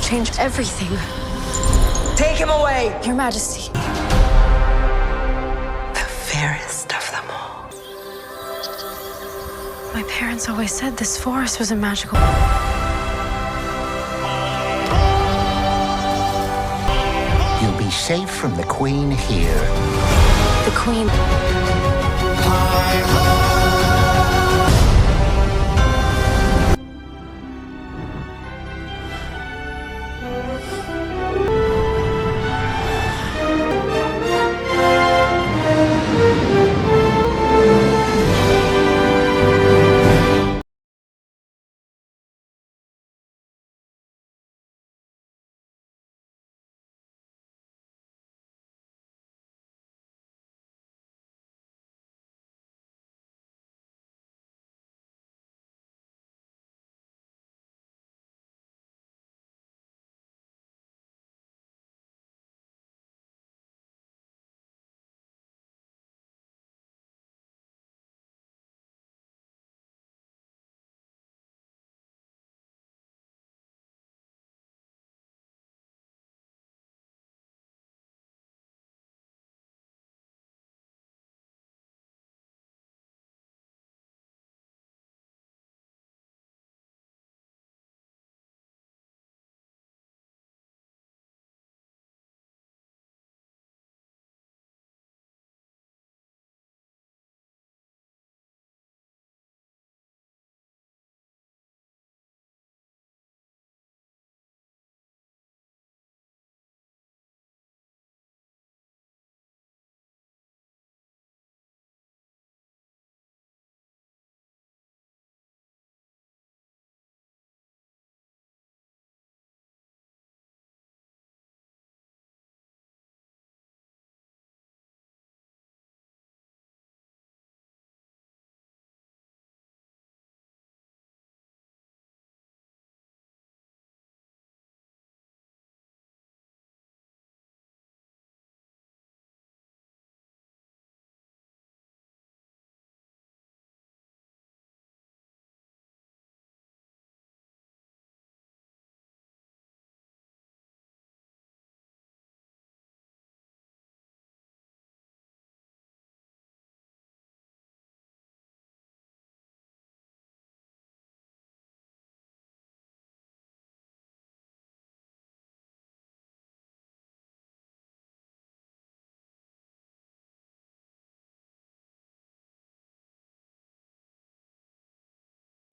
change everything. Take him away! Your Majesty. The fairest of them all. My parents always said this forest was a magical... You'll be safe from the Queen here. The Queen.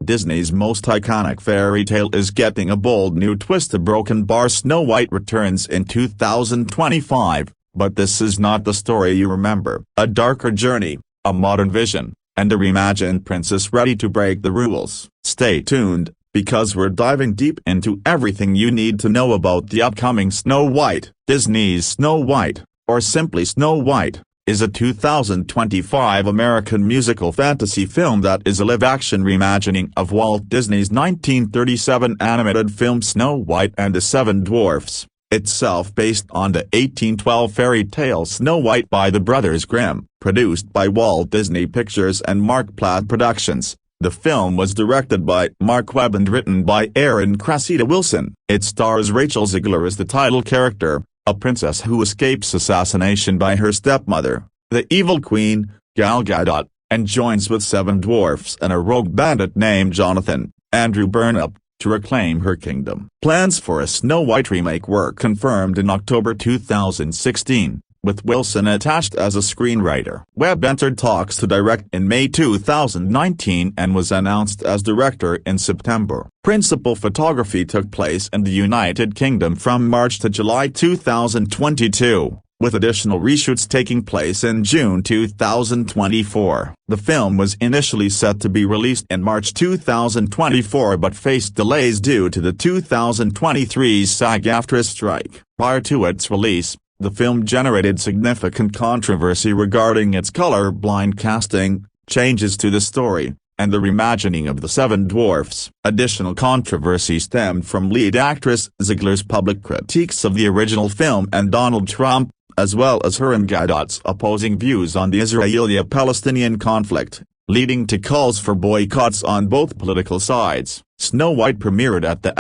Disney's most iconic fairy tale is getting a bold new twist. The broken bar Snow White returns in 2025, but this is not the story you remember. A darker journey, a modern vision, and a reimagined princess ready to break the rules. Stay tuned, because we're diving deep into everything you need to know about the upcoming Snow White. Disney's Snow White, or simply Snow White, is a 2025 American musical fantasy film that is a live-action reimagining of Walt Disney's 1937 animated film Snow White and the Seven Dwarfs, itself based on the 1812 fairy tale Snow White by the Brothers Grimm. Produced by Walt Disney Pictures and Mark Platt Productions, the film was directed by Mark Webb and written by Aaron Cressida Wilson. It stars Rachel Zegler as the title character, a princess who escapes assassination by her stepmother, the evil queen, Gal Gadot, and joins with seven dwarfs and a rogue bandit named Jonathan, Andrew Burnup, to reclaim her kingdom. Plans for a Snow White remake were confirmed in October 2016, with Wilson attached as a screenwriter. Webb entered talks to direct in May 2019 and was announced as director in September. Principal photography took place in the United Kingdom from March to July 2022, with additional reshoots taking place in June 2024. The film was initially set to be released in March 2024 but faced delays due to the 2023 SAG-AFTRA strike. Prior to its release, the film generated significant controversy regarding its color-blind casting, changes to the story, and the reimagining of the Seven Dwarfs. Additional controversy stemmed from lead actress Zegler's public critiques of the original film and Donald Trump, as well as her and Gadot's opposing views on the Israeli-Palestinian conflict. leading to calls for boycotts on both political sides. Snow White premiered at the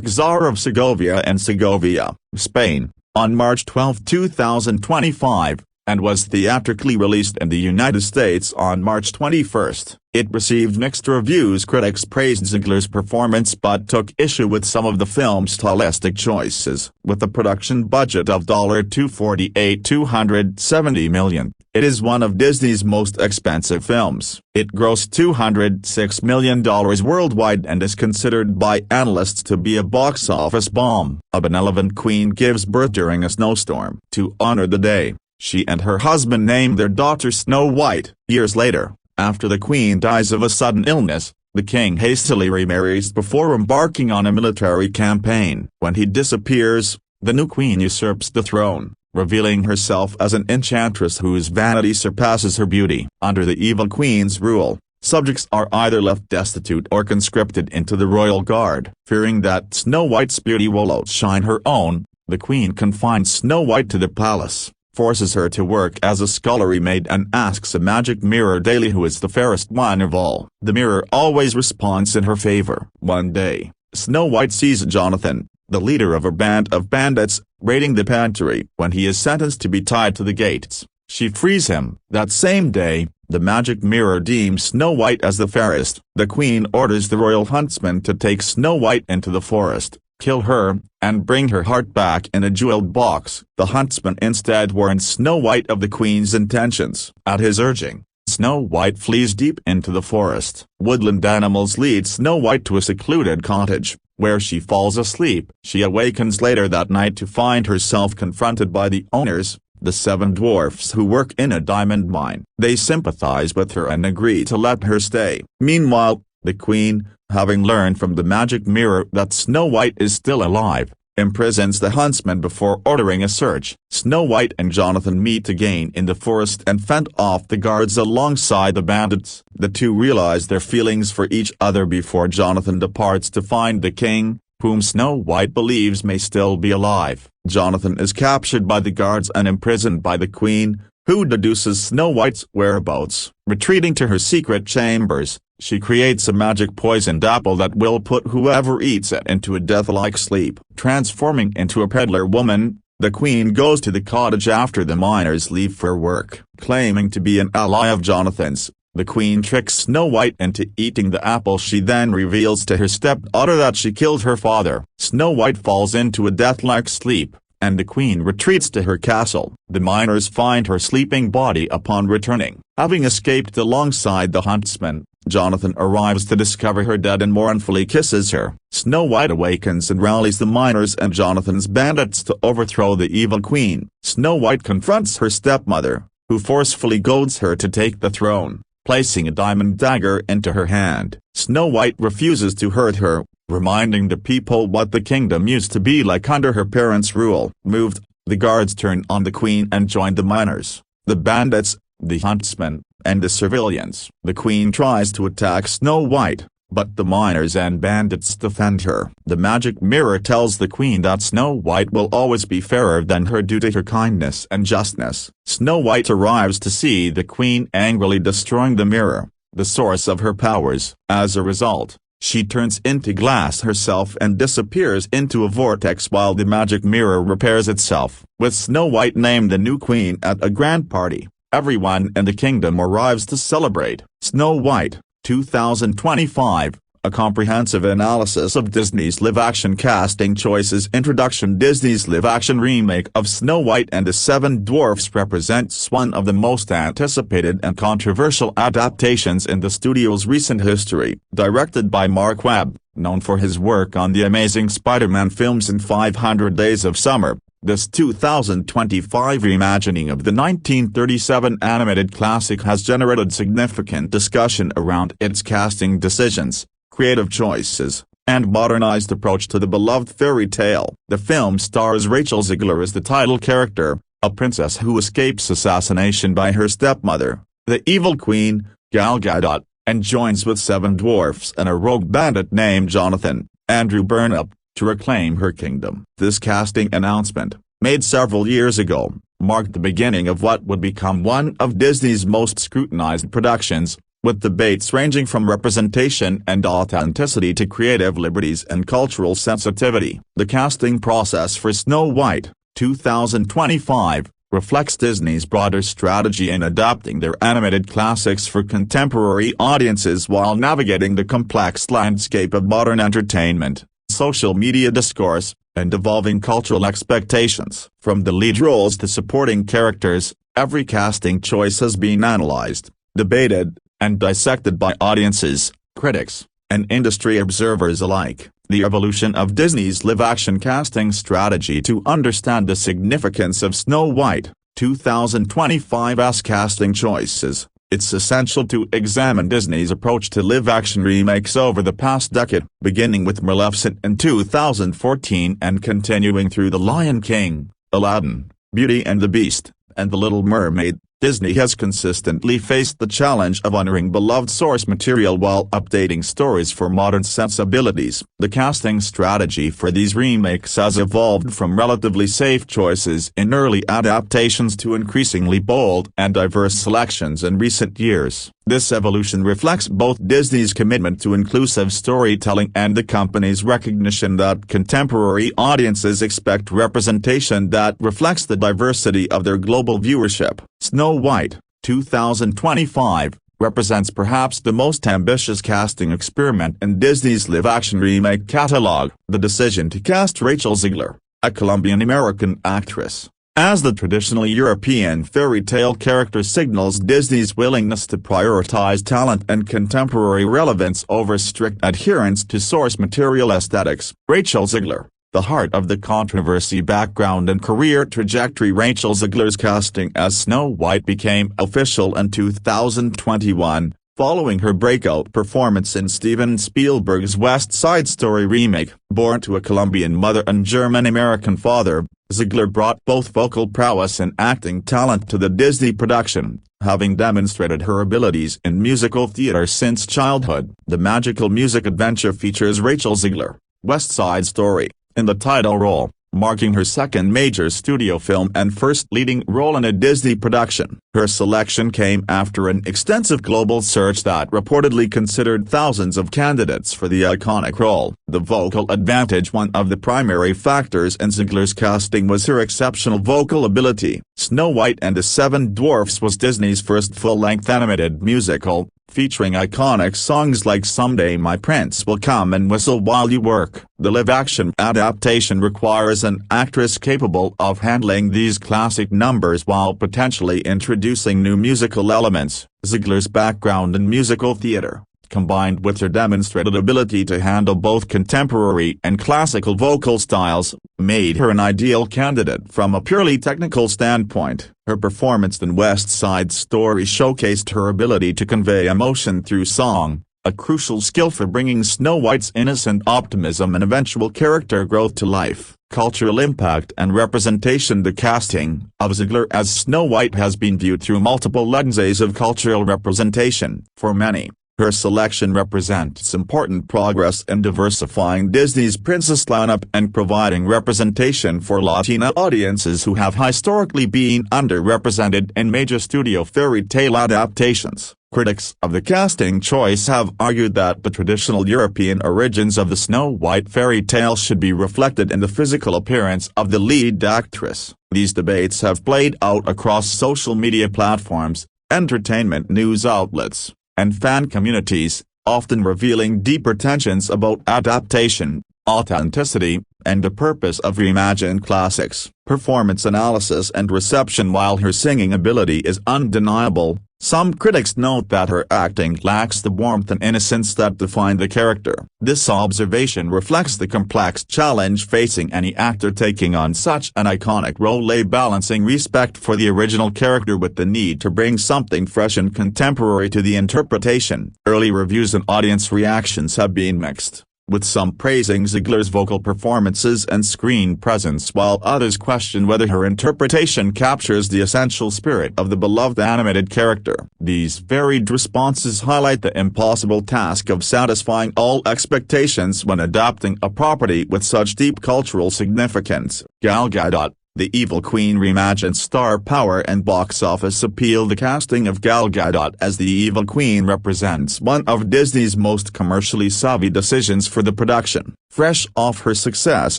Czar of Segovia and Segovia, Spain, on March 12, 2025, and was theatrically released in the United States on March 21. It received mixed reviews. Critics praised Zegler's performance but took issue with some of the film's stylistic choices. With a production budget of $270 million, it is one of Disney's most expensive films. It grossed $206 million worldwide and is considered by analysts to be a box office bomb. A benevolent queen gives birth during a snowstorm. To honor the day, she and her husband named their daughter Snow White. Years later, after the queen dies of a sudden illness, the king hastily remarries before embarking on a military campaign. When he disappears, the new queen usurps the throne, revealing herself as an enchantress whose vanity surpasses her beauty. Under the evil queen's rule, subjects are either left destitute or conscripted into the royal guard. Fearing that Snow White's beauty will outshine her own, the queen confines Snow White to the palace, forces her to work as a scullery maid and asks a magic mirror daily who is the fairest one of all. The mirror always responds in her favor. One day, Snow White sees Jonathan, the leader of a band of bandits, raiding the pantry. When he is sentenced to be tied to the gates, she frees him. That same day, the magic mirror deems Snow White as the fairest. The queen orders the royal huntsman to take Snow White into the forest, kill her, and bring her heart back in a jeweled box. The huntsman instead warns Snow White of the queen's intentions. At his urging, Snow White flees deep into the forest. Woodland animals lead Snow White to a secluded cottage, where she falls asleep. She awakens later that night to find herself confronted by the owners, the 7 dwarfs who work in a diamond mine. They sympathize with her and agree to let her stay. Meanwhile, the queen, having learned from the magic mirror that Snow White is still alive, imprisons the huntsman before ordering a search. Snow White and Jonathan meet again in the forest and fend off the guards alongside the bandits. The two realize their feelings for each other before Jonathan departs to find the king, whom Snow White believes may still be alive. Jonathan is captured by the guards and imprisoned by the queen, who deduces Snow White's whereabouts. Retreating to her secret chambers, she creates a magic poisoned apple that will put whoever eats it into a death-like sleep. Transforming into a peddler woman, the queen goes to the cottage after the miners leave for work. Claiming to be an ally of Jonathan's, the queen tricks Snow White into eating the apple. She then reveals to her stepdaughter that she killed her father. Snow White falls into a death-like sleep, and the queen retreats to her castle. The miners find her sleeping body upon returning. Having escaped alongside the huntsman, Jonathan arrives to discover her dead and mournfully kisses her. Snow White awakens and rallies the miners and Jonathan's bandits to overthrow the evil queen. Snow White confronts her stepmother, who forcefully goads her to take the throne, placing a diamond dagger into her hand. Snow White refuses to hurt her, reminding the people what the kingdom used to be like under her parents' rule. Moved, the guards turn on the queen and join the miners, the bandits, the huntsman, and the civilians. The queen tries to attack Snow White, but the miners and bandits defend her. The magic mirror tells the queen that Snow White will always be fairer than her due to her kindness and justness. Snow White arrives to see the queen angrily destroying the mirror, the source of her powers. As a result, she turns into glass herself and disappears into a vortex while the magic mirror repairs itself. With Snow White named the new queen at a grand party, everyone in the kingdom arrives to celebrate. Snow White, 2025, a comprehensive analysis of Disney's live-action casting choices. Introduction. Disney's live-action remake of Snow White and the 7 Dwarfs represents one of the most anticipated and controversial adaptations in the studio's recent history. Directed by Mark Webb, known for his work on the Amazing Spider-Man films and 500 Days of Summer, this 2025 reimagining of the 1937 animated classic has generated significant discussion around its casting decisions, creative choices, and modernized approach to the beloved fairy tale. The film stars Rachel Zegler as the title character, a princess who escapes assassination by her stepmother, the evil queen, Gal Gadot, and joins with 7 dwarfs and a rogue bandit named Jonathan, Andrew Burnup, to reclaim her kingdom. This casting announcement, made several years ago, marked the beginning of what would become one of Disney's most scrutinized productions, with debates ranging from representation and authenticity to creative liberties and cultural sensitivity. The casting process for Snow White, 2025, reflects Disney's broader strategy in adapting their animated classics for contemporary audiences while navigating the complex landscape of modern entertainment, social media discourse, and evolving cultural expectations. From the lead roles to supporting characters, every casting choice has been analyzed, debated, and dissected by audiences, critics, and industry observers alike. The evolution of Disney's live-action casting strategy. To understand the significance of Snow White, 2025's casting choices, it's essential to examine Disney's approach to live-action remakes over the past decade, beginning with Maleficent in 2014 and continuing through The Lion King, Aladdin, Beauty and the Beast, and The Little Mermaid. Disney has consistently faced the challenge of honoring beloved source material while updating stories for modern sensibilities. The casting strategy for these remakes has evolved from relatively safe choices in early adaptations to increasingly bold and diverse selections in recent years. This evolution reflects both Disney's commitment to inclusive storytelling and the company's recognition that contemporary audiences expect representation that reflects the diversity of their global viewership. Snow White, 2025, represents perhaps the most ambitious casting experiment in Disney's live-action remake catalog. The decision to cast Rachel Zegler, a Colombian-American actress, as the traditionally European fairy tale character signals Disney's willingness to prioritize talent and contemporary relevance over strict adherence to source material aesthetics. Rachel Zegler, the heart of the controversy. Background and career trajectory. Rachel Zegler's casting as Snow White became official in 2021, following her breakout performance in Steven Spielberg's West Side Story remake. Born to a Colombian mother and German-American father, Zegler brought both vocal prowess and acting talent to the Disney production, having demonstrated her abilities in musical theater since childhood. The magical music adventure features Rachel Zegler, West Side Story, in the title role, marking her second major studio film and first leading role in a Disney production. Her selection came after an extensive global search that reportedly considered thousands of candidates for the iconic role. The vocal advantage. One of the primary factors in Zegler's casting was her exceptional vocal ability. Snow White and the Seven Dwarfs was Disney's first full-length animated musical, featuring iconic songs like Someday My Prince Will Come and Whistle While You Work. The live-action adaptation requires an actress capable of handling these classic numbers while potentially introducing new musical elements. Zegler's background in musical theater, combined with her demonstrated ability to handle both contemporary and classical vocal styles, made her an ideal candidate from a purely technical standpoint. Her performance in West Side Story showcased her ability to convey emotion through song, a crucial skill for bringing Snow White's innocent optimism and eventual character growth to life. Cultural impact and representation. The casting of Zegler as Snow White has been viewed through multiple lenses of cultural representation. For many, her selection represents important progress in diversifying Disney's princess lineup and providing representation for Latina audiences who have historically been underrepresented in major studio fairy tale adaptations. Critics of the casting choice have argued that the traditional European origins of the Snow White fairy tale should be reflected in the physical appearance of the lead actress. These debates have played out across social media platforms, entertainment news outlets, and fan communities, often revealing deeper tensions about adaptation, authenticity, and the purpose of reimagined classics. Performance analysis and reception. While her singing ability is undeniable, some critics note that her acting lacks the warmth and innocence that define the character. This observation reflects the complex challenge facing any actor taking on such an iconic role, balancing respect for the original character with the need to bring something fresh and contemporary to the interpretation. Early reviews and audience reactions have been mixed, with some praising Zegler's vocal performances and screen presence while others question whether her interpretation captures the essential spirit of the beloved animated character. These varied responses highlight the impossible task of satisfying all expectations when adapting a property with such deep cultural significance. Gal Gadot, The Evil Queen reimagines star power and box office appeal. The casting of Gal Gadot as the Evil Queen represents one of Disney's most commercially savvy decisions for the production. Fresh off her success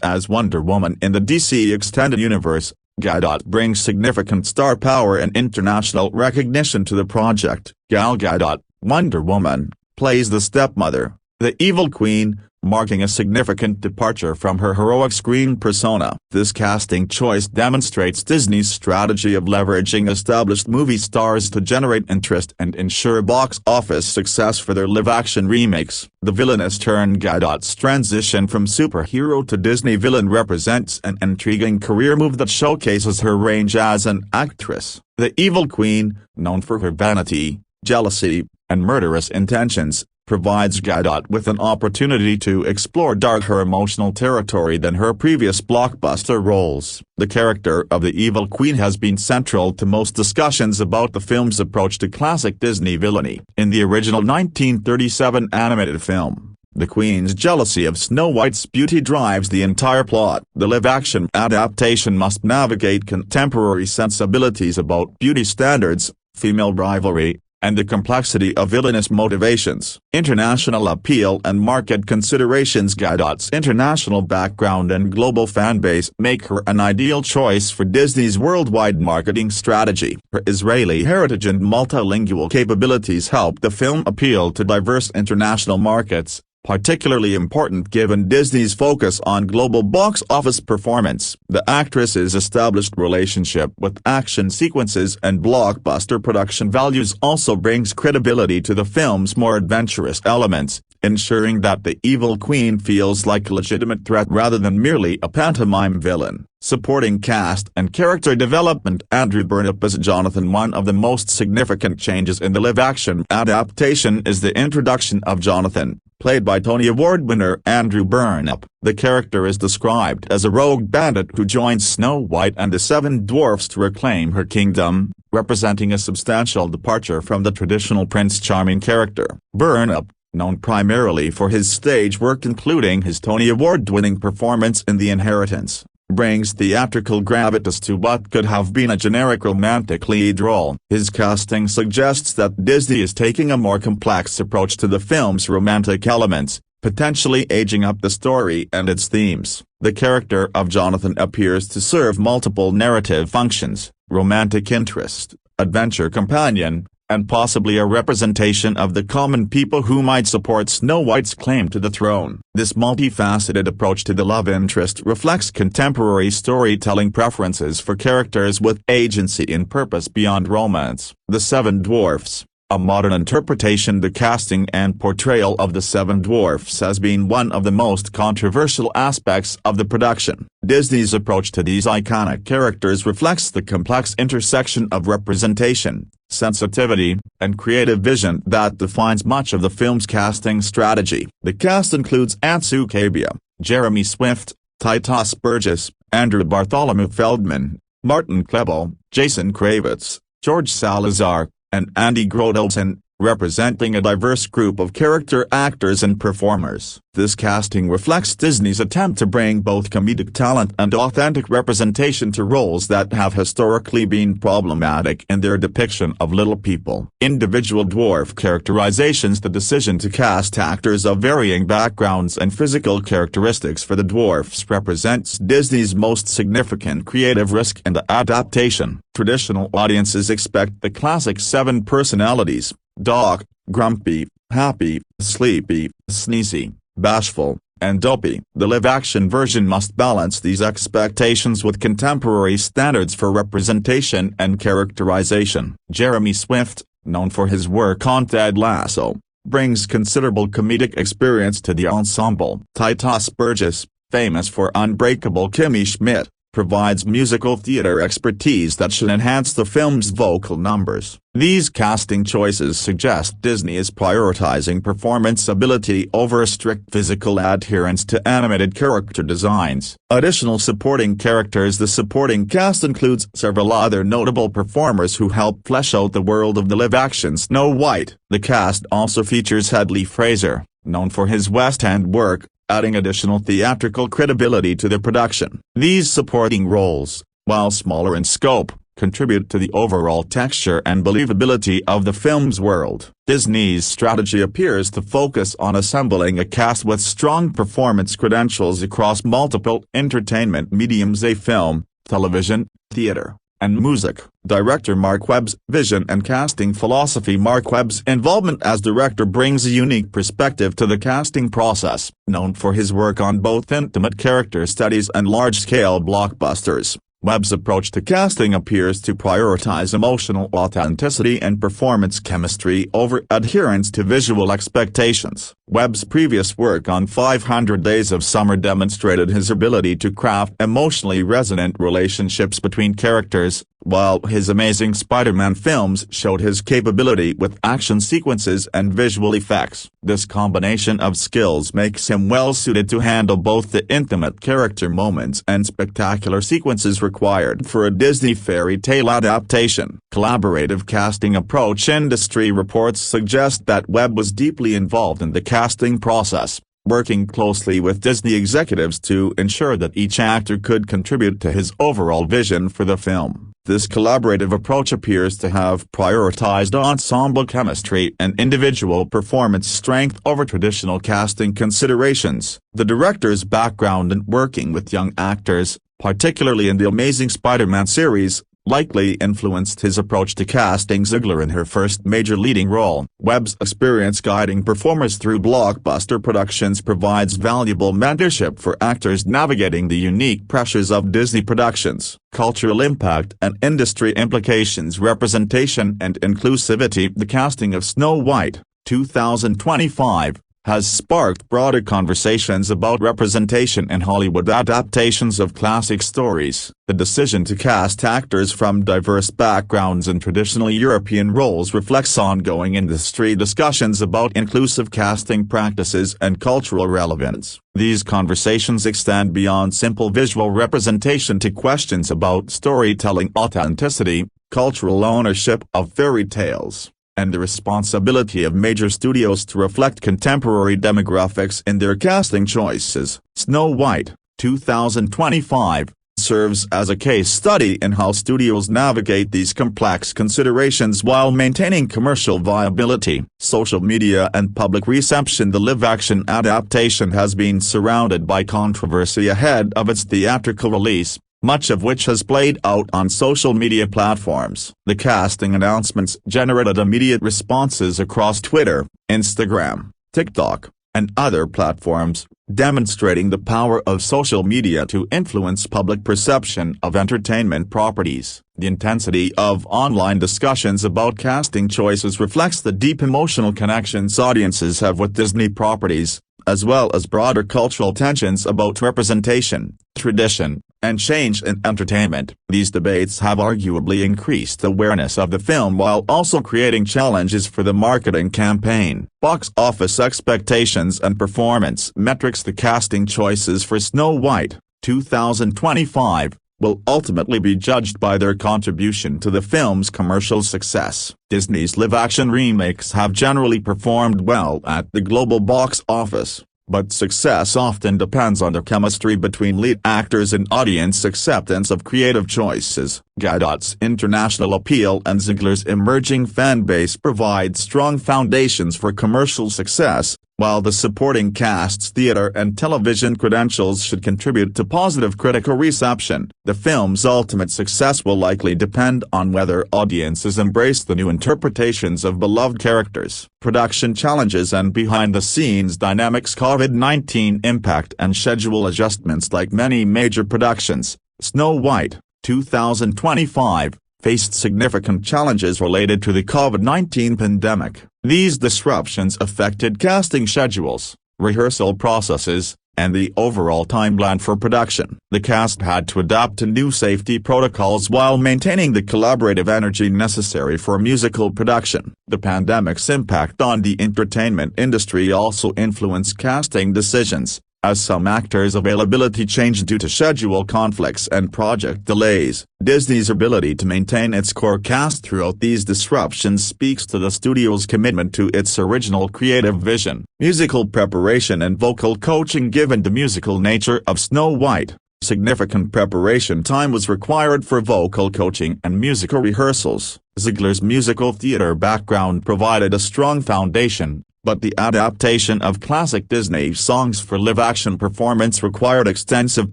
as Wonder Woman in the DC Extended Universe, Gadot brings significant star power and international recognition to the project. Gal Gadot, Wonder Woman, plays the stepmother, the Evil Queen, marking a significant departure from her heroic screen persona. This casting choice demonstrates Disney's strategy of leveraging established movie stars to generate interest and ensure box office success for their live-action remakes. The villainous turn. Gadot's transition from superhero to Disney villain represents an intriguing career move that showcases her range as an actress. The Evil Queen, known for her vanity, jealousy, and murderous intentions, provides Gadot with an opportunity to explore darker emotional territory than her previous blockbuster roles. The character of the Evil Queen has been central to most discussions about the film's approach to classic Disney villainy. In the original 1937 animated film, the Queen's jealousy of Snow White's beauty drives the entire plot. The live-action adaptation must navigate contemporary sensibilities about beauty standards, female rivalry, and the complexity of villainous motivations. International appeal and market considerations. Gadot's international background and global fanbase make her an ideal choice for Disney's worldwide marketing strategy. Her Israeli heritage and multilingual capabilities help the film appeal to diverse international markets, particularly important given Disney's focus on global box office performance. The actress's established relationship with action sequences and blockbuster production values also brings credibility to the film's more adventurous elements, ensuring that the Evil Queen feels like a legitimate threat rather than merely a pantomime villain. Supporting cast and character development. Andrew Burnap as Jonathan. One of the most significant changes in the live-action adaptation is the introduction of Jonathan, played by Tony Award winner Andrew Burnap. The character is described as a rogue bandit who joins Snow White and the seven dwarfs to reclaim her kingdom, representing a substantial departure from the traditional Prince Charming character. Burnap, known primarily for his stage work including his Tony Award-winning performance in The Inheritance, brings theatrical gravitas to what could have been a generic romantic lead role. His casting suggests that Disney is taking a more complex approach to the film's romantic elements, potentially aging up the story and its themes. The character of Jonathan appears to serve multiple narrative functions: romantic interest, adventure companion, and possibly a representation of the common people who might support Snow White's claim to the throne. This multifaceted approach to the love interest reflects contemporary storytelling preferences for characters with agency and purpose beyond romance. The Seven Dwarfs, a modern interpretation. The casting and portrayal of the Seven Dwarfs has been one of the most controversial aspects of the production. Disney's approach to these iconic characters reflects the complex intersection of representation, sensitivity, and creative vision that defines much of the film's casting strategy. The cast includes Antsu Kabia, Jeremy Swift, Titus Burgess, Andrew Bartholomew Feldman, Martin Klebold, Jason Kravitz, George Salazar, and Andy Grodolson, representing a diverse group of character actors and performers. This casting reflects Disney's attempt to bring both comedic talent and authentic representation to roles that have historically been problematic in their depiction of little people. Individual dwarf characterizations. The decision to cast actors of varying backgrounds and physical characteristics for the dwarfs represents Disney's most significant creative risk in the adaptation. Traditional audiences expect the classic seven personalities: Doc, grumpy, happy, sleepy, sneezy, bashful, and dopey. The live-action version must balance these expectations with contemporary standards for representation and characterization. Jeremy Swift, known for his work on Ted Lasso, brings considerable comedic experience to the ensemble. Titus Burgess, famous for Unbreakable Kimmy Schmidt, provides musical theater expertise that should enhance the film's vocal numbers. These casting choices suggest Disney is prioritizing performance ability over strict physical adherence to animated character designs. Additional supporting characters. The supporting cast includes several other notable performers who help flesh out the world of the live-action Snow White. The cast also features Hadley Fraser, known for his West End work, adding additional theatrical credibility to the production. These supporting roles, while smaller in scope, contribute to the overall texture and believability of the film's world. Disney's strategy appears to focus on assembling a cast with strong performance credentials across multiple entertainment mediums: film, television, theater, and music. Director Mark Webb's vision and casting philosophy. Mark Webb's involvement as director brings a unique perspective to the casting process. Known for his work on both intimate character studies and large-scale blockbusters, Webb's approach to casting appears to prioritize emotional authenticity and performance chemistry over adherence to visual expectations. Webb's previous work on 500 Days of Summer demonstrated his ability to craft emotionally resonant relationships between characters, while his Amazing Spider-Man films showed his capability with action sequences and visual effects. This combination of skills makes him well-suited to handle both the intimate character moments and spectacular sequences required for a Disney fairy tale adaptation. Collaborative casting approach. Industry reports suggest that Webb was deeply involved in the casting process, working closely with Disney executives to ensure that each actor could contribute to his overall vision for the film. This collaborative approach appears to have prioritized ensemble chemistry and individual performance strength over traditional casting considerations. The director's background in working with young actors, particularly in the Amazing Spider-Man series, likely influenced his approach to casting Zegler in her first major leading role. Webb's experience guiding performers through blockbuster productions provides valuable mentorship for actors navigating the unique pressures of Disney productions. Cultural impact and industry implications. Representation and inclusivity. The casting of Snow White, 2025, has sparked broader conversations about representation in Hollywood adaptations of classic stories. The decision to cast actors from diverse backgrounds in traditionally European roles reflects ongoing industry discussions about inclusive casting practices and cultural relevance. These conversations extend beyond simple visual representation to questions about storytelling authenticity, cultural ownership of fairy tales, and the responsibility of major studios to reflect contemporary demographics in their casting choices. Snow White, 2025, serves as a case study in how studios navigate these complex considerations while maintaining commercial viability. Social media and public reception. The live-action adaptation has been surrounded by controversy ahead of its theatrical release, much of which has played out on social media platforms. The casting announcements generated immediate responses across Twitter, Instagram, TikTok, and other platforms, demonstrating the power of social media to influence public perception of entertainment properties. The intensity of online discussions about casting choices reflects the deep emotional connections audiences have with Disney properties, as well as broader cultural tensions about representation, tradition, and change in entertainment. These debates have arguably increased awareness of the film while also creating challenges for the marketing campaign. Box office expectations and performance metrics. The casting choices for Snow White, 2025, will ultimately be judged by their contribution to the film's commercial success. Disney's live-action remakes have generally performed well at the global box office, but success often depends on the chemistry between lead actors and audience acceptance of creative choices. Gadot's international appeal and Zegler's emerging fan base provide strong foundations for commercial success, while the supporting cast's theater and television credentials should contribute to positive critical reception. The film's ultimate success will likely depend on whether audiences embrace the new interpretations of beloved characters. Production challenges and behind-the-scenes dynamics. COVID-19 impact and schedule adjustments. Like many major productions, Snow White, 2025, faced significant challenges related to the COVID-19 pandemic. These disruptions affected casting schedules, rehearsal processes, and the overall timeline for production. The cast had to adapt to new safety protocols while maintaining the collaborative energy necessary for musical production. The pandemic's impact on the entertainment industry also influenced casting decisions, as some actors' availability changed due to schedule conflicts and project delays. Disney's ability to maintain its core cast throughout these disruptions speaks to the studio's commitment to its original creative vision. Musical preparation and vocal coaching. Given the musical nature of Snow White, Significant preparation time was required for vocal coaching and musical rehearsals. Zegler's musical theater background provided a strong foundation, but the adaptation of classic Disney songs for live-action performance required extensive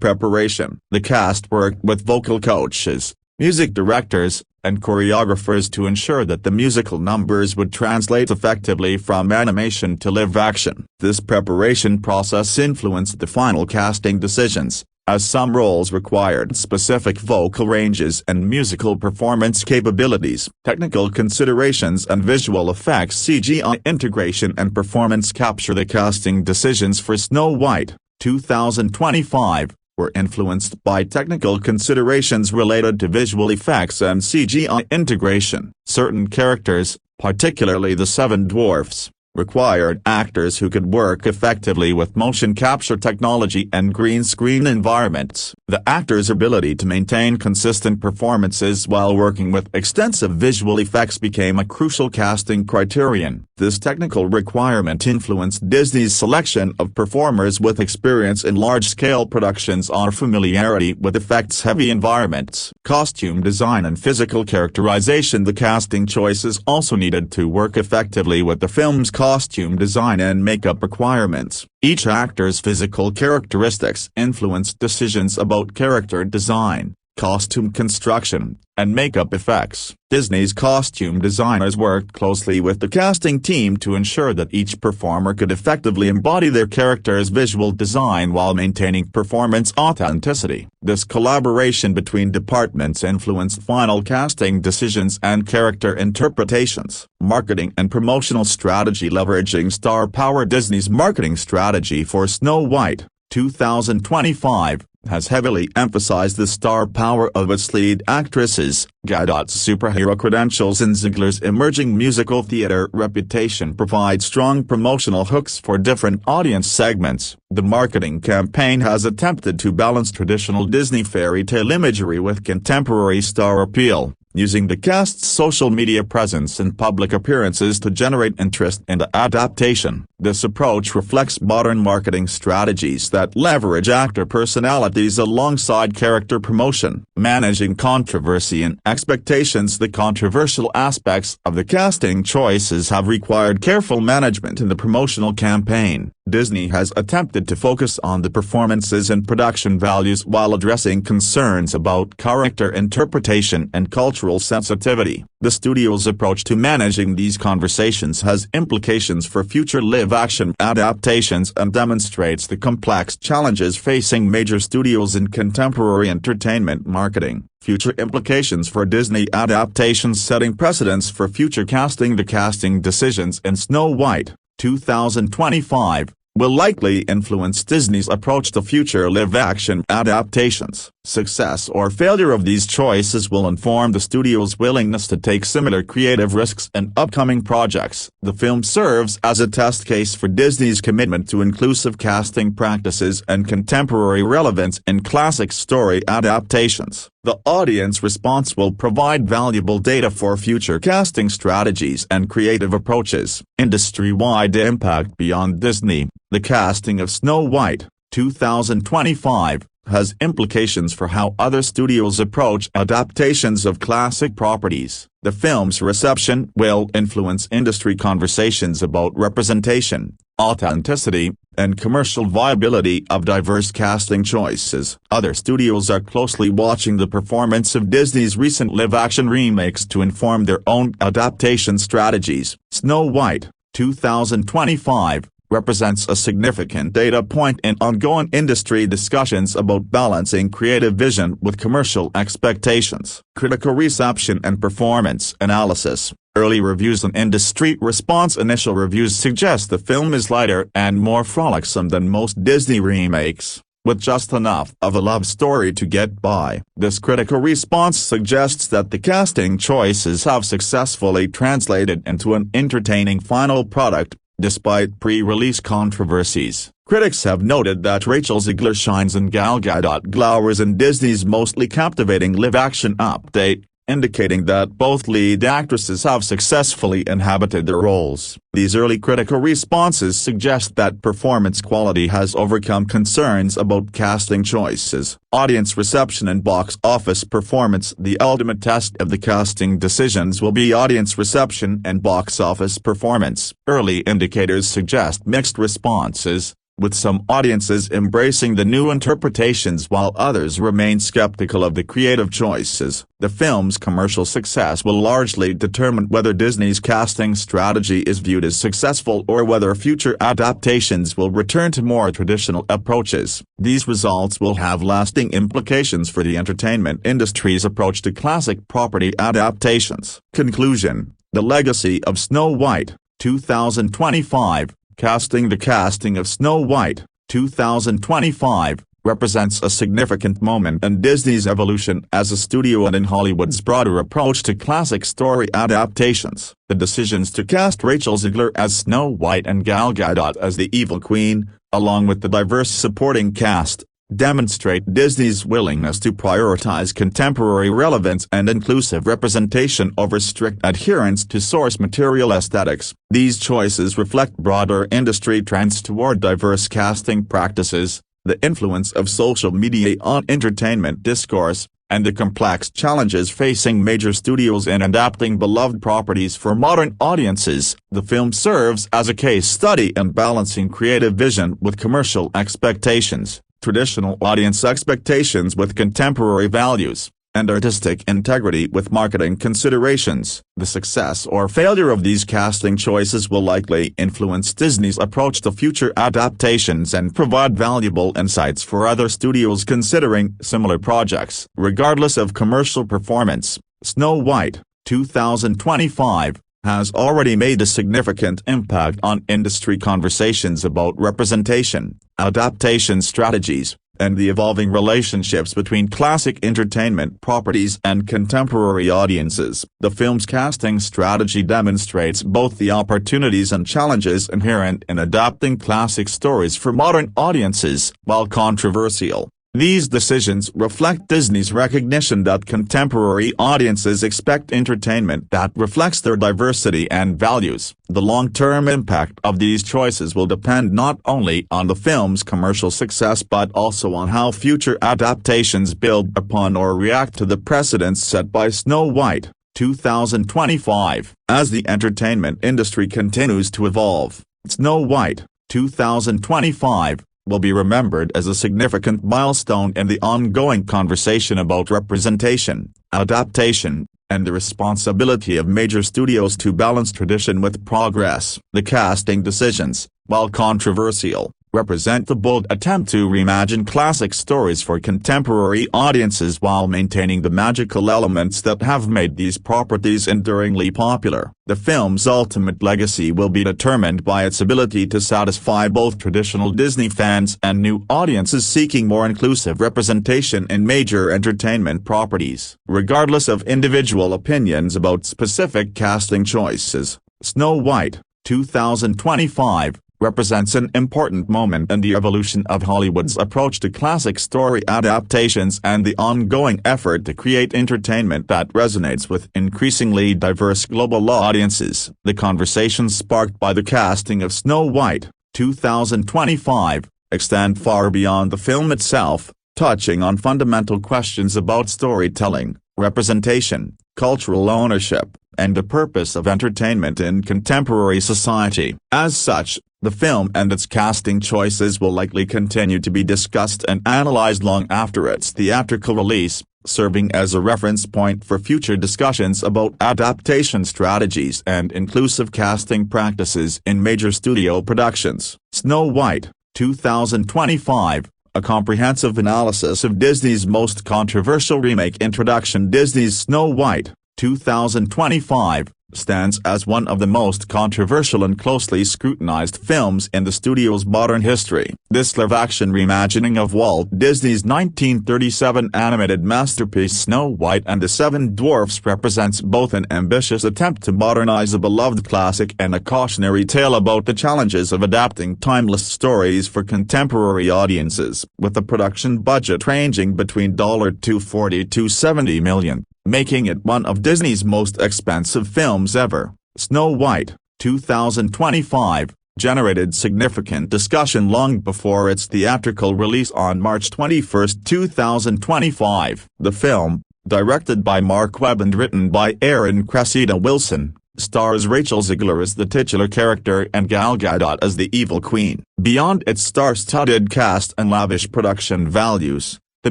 preparation. The cast worked with vocal coaches, music directors, and choreographers to ensure that the musical numbers would translate effectively from animation to live action. This preparation process influenced the final casting decisions, as some roles required specific vocal ranges and musical performance capabilities. Technical considerations and visual effects (CGI integration and performance capture). The casting decisions for Snow White, 2025, were influenced by technical considerations related to visual effects and CGI integration. Certain characters, particularly the 7 dwarfs, required actors who could work effectively with motion capture technology and green screen environments. The actors' ability to maintain consistent performances while working with extensive visual effects became a crucial casting criterion. This technical requirement influenced Disney's selection of performers with experience in large-scale productions or familiarity with effects-heavy environments. Costume design and physical characterization. The casting choices also needed to work effectively with the film's costume design and makeup requirements. Each actor's physical characteristics influenced decisions about character design, costume construction, and makeup effects. Disney's costume designers worked closely with the casting team to ensure that each performer could effectively embody their character's visual design while maintaining performance authenticity. This collaboration between departments influenced final casting decisions and character interpretations. Marketing and promotional strategy. Leveraging star power. Disney's marketing strategy for Snow White, 2025, has heavily emphasized the star power of its lead actresses. Gadot's superhero credentials and Zegler's emerging musical theater reputation provide strong promotional hooks for different audience segments. The marketing campaign has attempted to balance traditional Disney fairy tale imagery with contemporary star appeal, using the cast's social media presence and public appearances to generate interest in the adaptation. This approach reflects modern marketing strategies that leverage actor personalities alongside character promotion. Managing controversy and expectations. The controversial aspects of the casting choices have required careful management in the promotional campaign. Disney has attempted to focus on the performances and production values while addressing concerns about character interpretation and cultural sensitivity. The studio's approach to managing these conversations has implications for future live-action adaptations and demonstrates the complex challenges facing major studios in contemporary entertainment marketing. Future implications for Disney adaptations. Setting precedents for future casting. The casting decisions in Snow White, 2025, will likely influence Disney's approach to future live-action adaptations. Success or failure of these choices will inform the studio's willingness to take similar creative risks in upcoming projects. The film serves as a test case for Disney's commitment to inclusive casting practices and contemporary relevance in classic story adaptations. The audience response will provide valuable data for future casting strategies and creative approaches. Industry-wide impact. Beyond Disney, the casting of Snow White, 2025, has implications for how other studios approach adaptations of classic properties. The film's reception will influence industry conversations about representation, authenticity, and commercial viability of diverse casting choices. Other studios are closely watching the performance of Disney's recent live-action remakes to inform their own adaptation strategies. Snow White, 2025, represents a significant data point in ongoing industry discussions about balancing creative vision with commercial expectations. Critical reception and performance analysis. Early reviews and industry response. Initial reviews suggest the film is lighter and more frolicsome than most Disney remakes, with just enough of a love story to get by. This critical response suggests that the casting choices have successfully translated into an entertaining final product, despite pre-release controversies. Critics have noted that Rachel Zegler shines and Gal Gadot glowers in Disney's mostly captivating live-action update, indicating that both lead actresses have successfully inhabited their roles. These early critical responses suggest that performance quality has overcome concerns about casting choices. Audience reception and box office performance. The ultimate test of the casting decisions will be audience reception and box office performance. Early indicators suggest mixed responses, with some audiences embracing the new interpretations while others remain skeptical of the creative choices. The film's commercial success will largely determine whether Disney's casting strategy is viewed as successful or whether future adaptations will return to more traditional approaches. These results will have lasting implications for the entertainment industry's approach to classic property adaptations. Conclusion: The Legacy of Snow White, 2025. The casting of Snow White, 2025, represents a significant moment in Disney's evolution as a studio and in Hollywood's broader approach to classic story adaptations. The decisions to cast Rachel Zegler as Snow White and Gal Gadot as the Evil Queen, along with the diverse supporting cast, demonstrate Disney's willingness to prioritize contemporary relevance and inclusive representation over strict adherence to source material aesthetics. These choices reflect broader industry trends toward diverse casting practices, the influence of social media on entertainment discourse, and the complex challenges facing major studios in adapting beloved properties for modern audiences. The film serves as a case study in balancing creative vision with commercial expectations, traditional audience expectations with contemporary values, and artistic integrity with marketing considerations. The success or failure of these casting choices will likely influence Disney's approach to future adaptations and provide valuable insights for other studios considering similar projects. Regardless of commercial performance, Snow White, 2025, has already made a significant impact on industry conversations about representation, adaptation strategies, and the evolving relationships between classic entertainment properties and contemporary audiences. The film's casting strategy demonstrates both the opportunities and challenges inherent in adapting classic stories for modern audiences. While controversial, these decisions reflect Disney's recognition that contemporary audiences expect entertainment that reflects their diversity and values. The long-term impact of these choices will depend not only on the film's commercial success but also on how future adaptations build upon or react to the precedents set by Snow White, 2025. As the entertainment industry continues to evolve, Snow White, 2025, will be remembered as a significant milestone in the ongoing conversation about representation, adaptation, and the responsibility of major studios to balance tradition with progress. The casting decisions, while controversial, represent the bold attempt to reimagine classic stories for contemporary audiences while maintaining the magical elements that have made these properties enduringly popular. The film's ultimate legacy will be determined by its ability to satisfy both traditional Disney fans and new audiences seeking more inclusive representation in major entertainment properties. Regardless of individual opinions about specific casting choices, Snow White, 2025, represents an important moment in the evolution of Hollywood's approach to classic story adaptations and the ongoing effort to create entertainment that resonates with increasingly diverse global audiences. The conversation sparked by the casting of Snow White, 2025, extend far beyond the film itself, touching on fundamental questions about storytelling, representation, cultural ownership, and the purpose of entertainment in contemporary society. As such, the film and its casting choices will likely continue to be discussed and analyzed long after its theatrical release, serving as a reference point for future discussions about adaptation strategies and inclusive casting practices in major studio productions. Snow White, 2025, a comprehensive analysis of Disney's most controversial remake introduction. Disney's Snow White, 2025, stands as one of the most controversial and closely scrutinized films in the studio's modern history. This live-action reimagining of Walt Disney's 1937 animated masterpiece Snow White and the Seven Dwarfs represents both an ambitious attempt to modernize a beloved classic and a cautionary tale about the challenges of adapting timeless stories for contemporary audiences. With a production budget ranging between $240 to $70 million, making it one of Disney's most expensive films ever. Snow White, 2025, generated significant discussion long before its theatrical release on March 21, 2025. The film, directed by Mark Webb and written by Aaron Cressida Wilson, stars Rachel Zegler as the titular character and Gal Gadot as the evil queen. Beyond its star-studded cast and lavish production values, the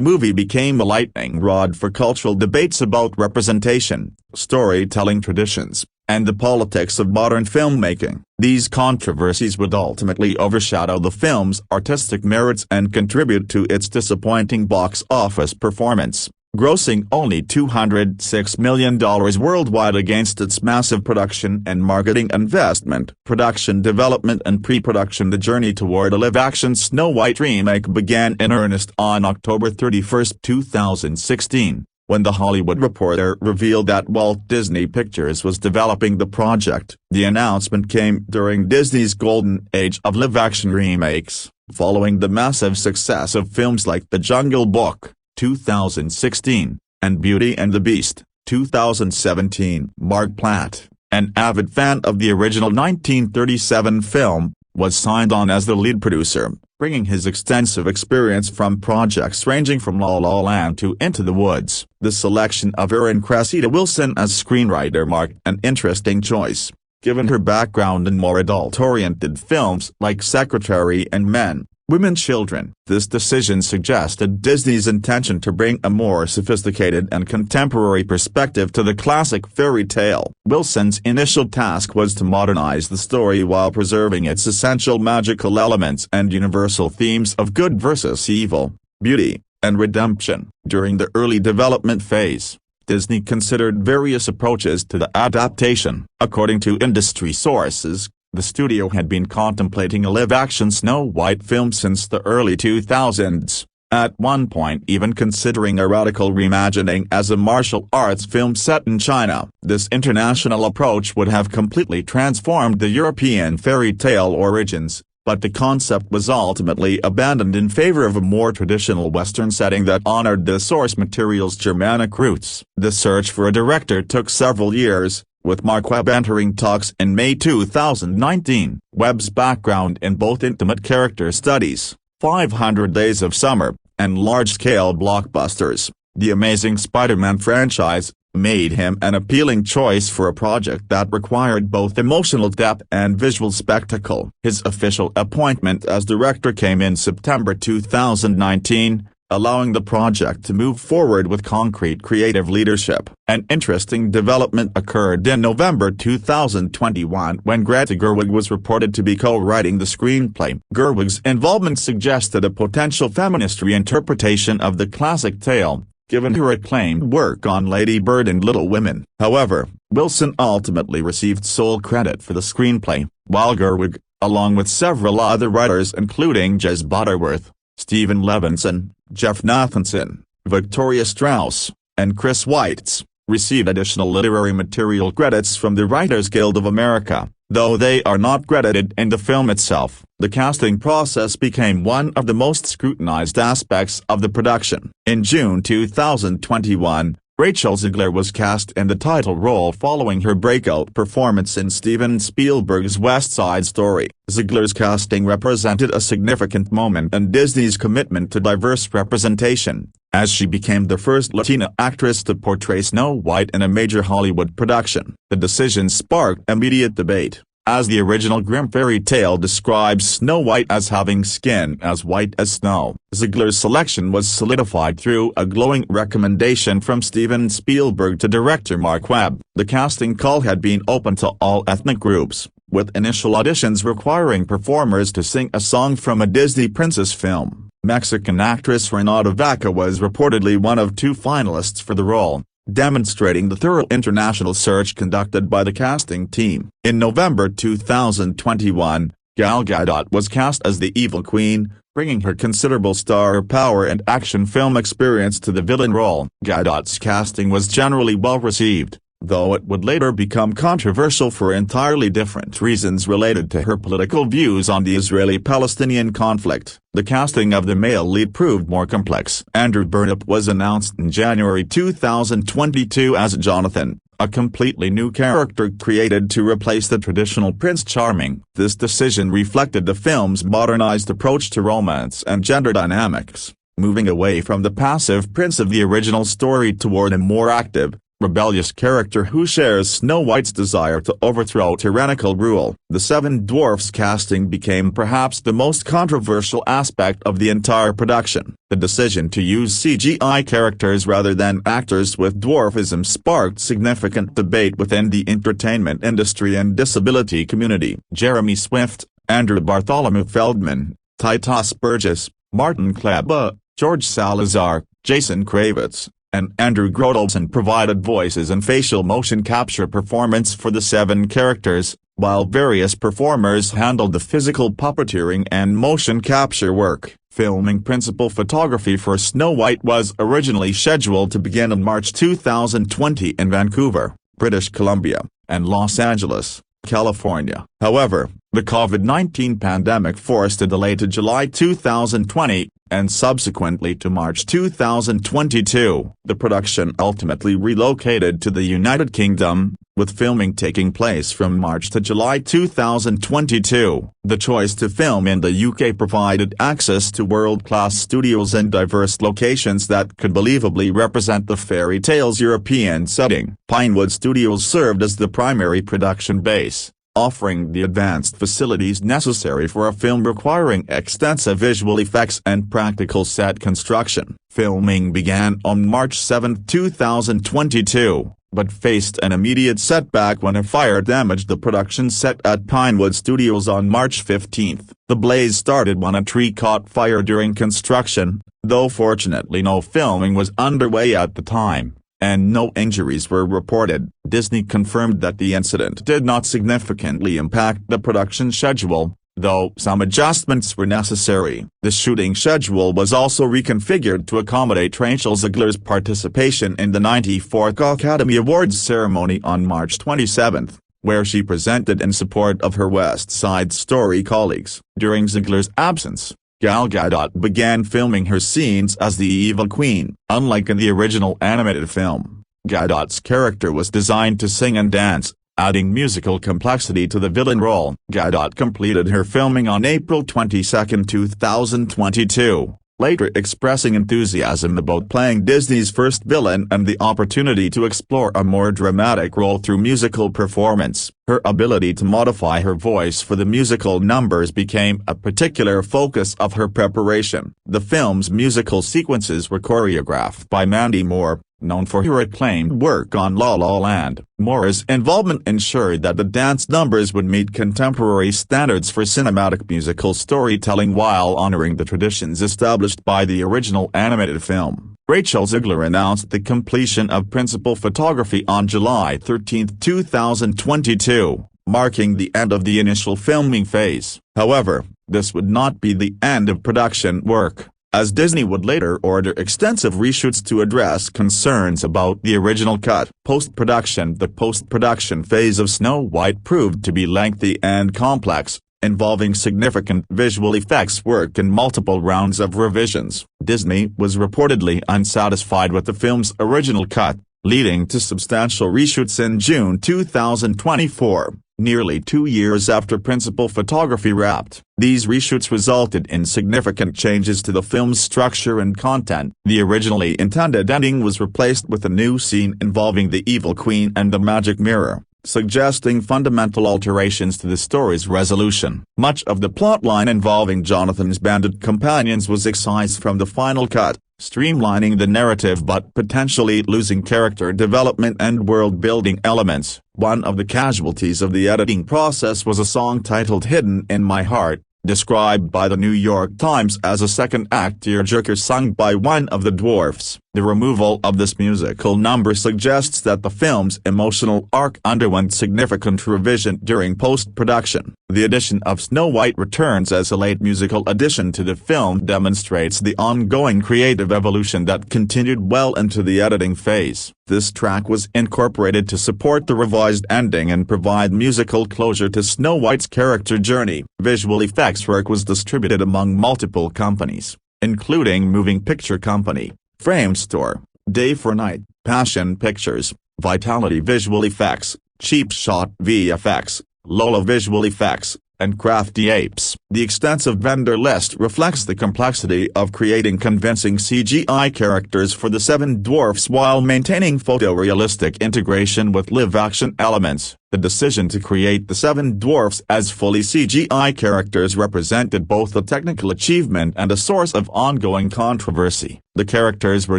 movie became a lightning rod for cultural debates about representation, storytelling traditions, and the politics of modern filmmaking. These controversies would ultimately overshadow the film's artistic merits and contribute to its disappointing box office performance, grossing only $206 million worldwide against its massive production and marketing investment. Production development and pre-production. The journey toward a live-action Snow White remake began in earnest on October 31, 2016, when The Hollywood Reporter revealed that Walt Disney Pictures was developing the project. The announcement came during Disney's golden age of live-action remakes, following the massive success of films like The Jungle Book, 2016, and Beauty and the Beast, 2017. Mark Platt, an avid fan of the original 1937 film, was signed on as the lead producer, bringing his extensive experience from projects ranging from La La Land to Into the Woods. The selection of Aaron Cressida Wilson as screenwriter marked an interesting choice, given her background in more adult-oriented films like Secretary and Men, Women, Children. This decision suggested Disney's intention to bring a more sophisticated and contemporary perspective to the classic fairy tale. Wilson's initial task was to modernize the story while preserving its essential magical elements and universal themes of good versus evil, beauty, and redemption. During the early development phase, Disney considered various approaches to the adaptation. According to industry sources, the studio had been contemplating a live-action Snow White film since the early 2000s, at one point even considering a radical reimagining as a martial arts film set in China. This international approach would have completely transformed the European fairy tale origins, but the concept was ultimately abandoned in favor of a more traditional Western setting that honored the source material's Germanic roots. The search for a director took several years, with Mark Webb entering talks in May 2019. Webb's background in both intimate character studies, 500 Days of Summer, and large-scale blockbusters, The Amazing Spider-Man franchise, made him an appealing choice for a project that required both emotional depth and visual spectacle. His official appointment as director came in September 2019, allowing the project to move forward with concrete creative leadership. An interesting development occurred in November 2021 when Greta Gerwig was reported to be co-writing the screenplay. Gerwig's involvement suggested a potential feminist reinterpretation of the classic tale, given her acclaimed work on Lady Bird and Little Women. However, Wilson ultimately received sole credit for the screenplay, while Gerwig, along with several other writers including Jez Butterworth, Stephen Levinson, Jeff Nathanson, Victoria Strauss, and Chris Weitz, received additional literary material credits from the Writers Guild of America, though they are not credited in the film itself. The casting process became one of the most scrutinized aspects of the production. In June 2021, Rachel Zegler was cast in the title role following her breakout performance in Steven Spielberg's West Side Story. Zegler's casting represented a significant moment in Disney's commitment to diverse representation, as she became the first Latina actress to portray Snow White in a major Hollywood production. The decision sparked immediate debate, as the original grim fairy tale describes Snow White as having skin as white as snow. Zegler's selection was solidified through a glowing recommendation from Steven Spielberg to director Mark Webb. The casting call had been open to all ethnic groups, with initial auditions requiring performers to sing a song from a Disney princess film. Mexican actress Renata Vaca was reportedly one of 2 finalists for the role, demonstrating the thorough international search conducted by the casting team. In November 2021, Gal Gadot was cast as the evil queen, bringing her considerable star power and action film experience to the villain role. Gadot's casting was generally well received, though it would later become controversial for entirely different reasons related to her political views on the Israeli-Palestinian conflict. The casting of the male lead proved more complex. Andrew Burnap was announced in January 2022 as Jonathan, a completely new character created to replace the traditional Prince Charming. This decision reflected the film's modernized approach to romance and gender dynamics, moving away from the passive prince of the original story toward a more active, rebellious character who shares Snow White's desire to overthrow tyrannical rule. The Seven Dwarfs casting became perhaps the most controversial aspect of the entire production. The decision to use CGI characters rather than actors with dwarfism sparked significant debate within the entertainment industry and disability community. Jeremy Swift, Andrew Bartholomew Feldman, Titus Burgess, Martin Kleba, George Salazar, Jason Kravitz, and Andrew Grotolson provided voices and facial motion capture performance for the 7 characters, while various performers handled the physical puppeteering and motion capture work. Filming principal photography for Snow White was originally scheduled to begin in March 2020 in Vancouver, British Columbia, and Los Angeles, California. However, the COVID-19 pandemic forced a delay to July 2020, and subsequently to March 2022. The production ultimately relocated to the United Kingdom, with filming taking place from March to July 2022. The choice to film in the UK provided access to world-class studios and diverse locations that could believably represent the fairy tale's European setting. Pinewood Studios served as the primary production base, offering the advanced facilities necessary for a film requiring extensive visual effects and practical set construction. Filming began on March 7, 2022, but faced an immediate setback when a fire damaged the production set at Pinewood Studios on March 15. The blaze started when a tree caught fire during construction, though fortunately no filming was underway at the time, and no injuries were reported. Disney confirmed that the incident did not significantly impact the production schedule, though some adjustments were necessary. The shooting schedule was also reconfigured to accommodate Rachel Zegler's participation in the 94th Academy Awards ceremony on March 27, where she presented in support of her West Side Story colleagues. During Zegler's absence, Gal Gadot began filming her scenes as the evil queen. Unlike in the original animated film, Gadot's character was designed to sing and dance, adding musical complexity to the villain role. Gadot completed her filming on April 22, 2022, later expressing enthusiasm about playing Disney's first villain and the opportunity to explore a more dramatic role through musical performance. Her ability to modify her voice for the musical numbers became a particular focus of her preparation. The film's musical sequences were choreographed by Mandy Moore, known for her acclaimed work on La La Land. Moore's involvement ensured that the dance numbers would meet contemporary standards for cinematic musical storytelling while honoring the traditions established by the original animated film. Rachel Zegler announced the completion of principal photography on July 13, 2022, marking the end of the initial filming phase. However, this would not be the end of production work, as Disney would later order extensive reshoots to address concerns about the original cut. Post-production. The post-production phase of Snow White proved to be lengthy and complex, involving significant visual effects work and multiple rounds of revisions. Disney was reportedly unsatisfied with the film's original cut, leading to substantial reshoots in June 2024. Nearly 2 years after principal photography wrapped. These reshoots resulted in significant changes to the film's structure and content. The originally intended ending was replaced with a new scene involving the evil queen and the magic mirror, suggesting fundamental alterations to the story's resolution. Much of the plotline involving Jonathan's bandit companions was excised from the final cut, streamlining the narrative but potentially losing character development and world-building elements. One of the casualties of the editing process was a song titled Hidden in My Heart, described by the New York Times as a second-act tearjerker sung by one of the dwarfs. The removal of this musical number suggests that the film's emotional arc underwent significant revision during post-production. The addition of Snow White Returns as a late musical addition to the film demonstrates the ongoing creative evolution that continued well into the editing phase. This track was incorporated to support the revised ending and provide musical closure to Snow White's character journey. Visual effects work was distributed among multiple companies, including Moving Picture Company, Frame Store, Day for Night, Passion Pictures, Vitality Visual Effects, Cheap Shot VFX, Lola Visual Effects, and Crafty Apes. The extensive vendor list reflects the complexity of creating convincing CGI characters for the Seven Dwarfs while maintaining photorealistic integration with live-action elements. The decision to create the Seven Dwarfs as fully CGI characters represented both a technical achievement and a source of ongoing controversy. The characters were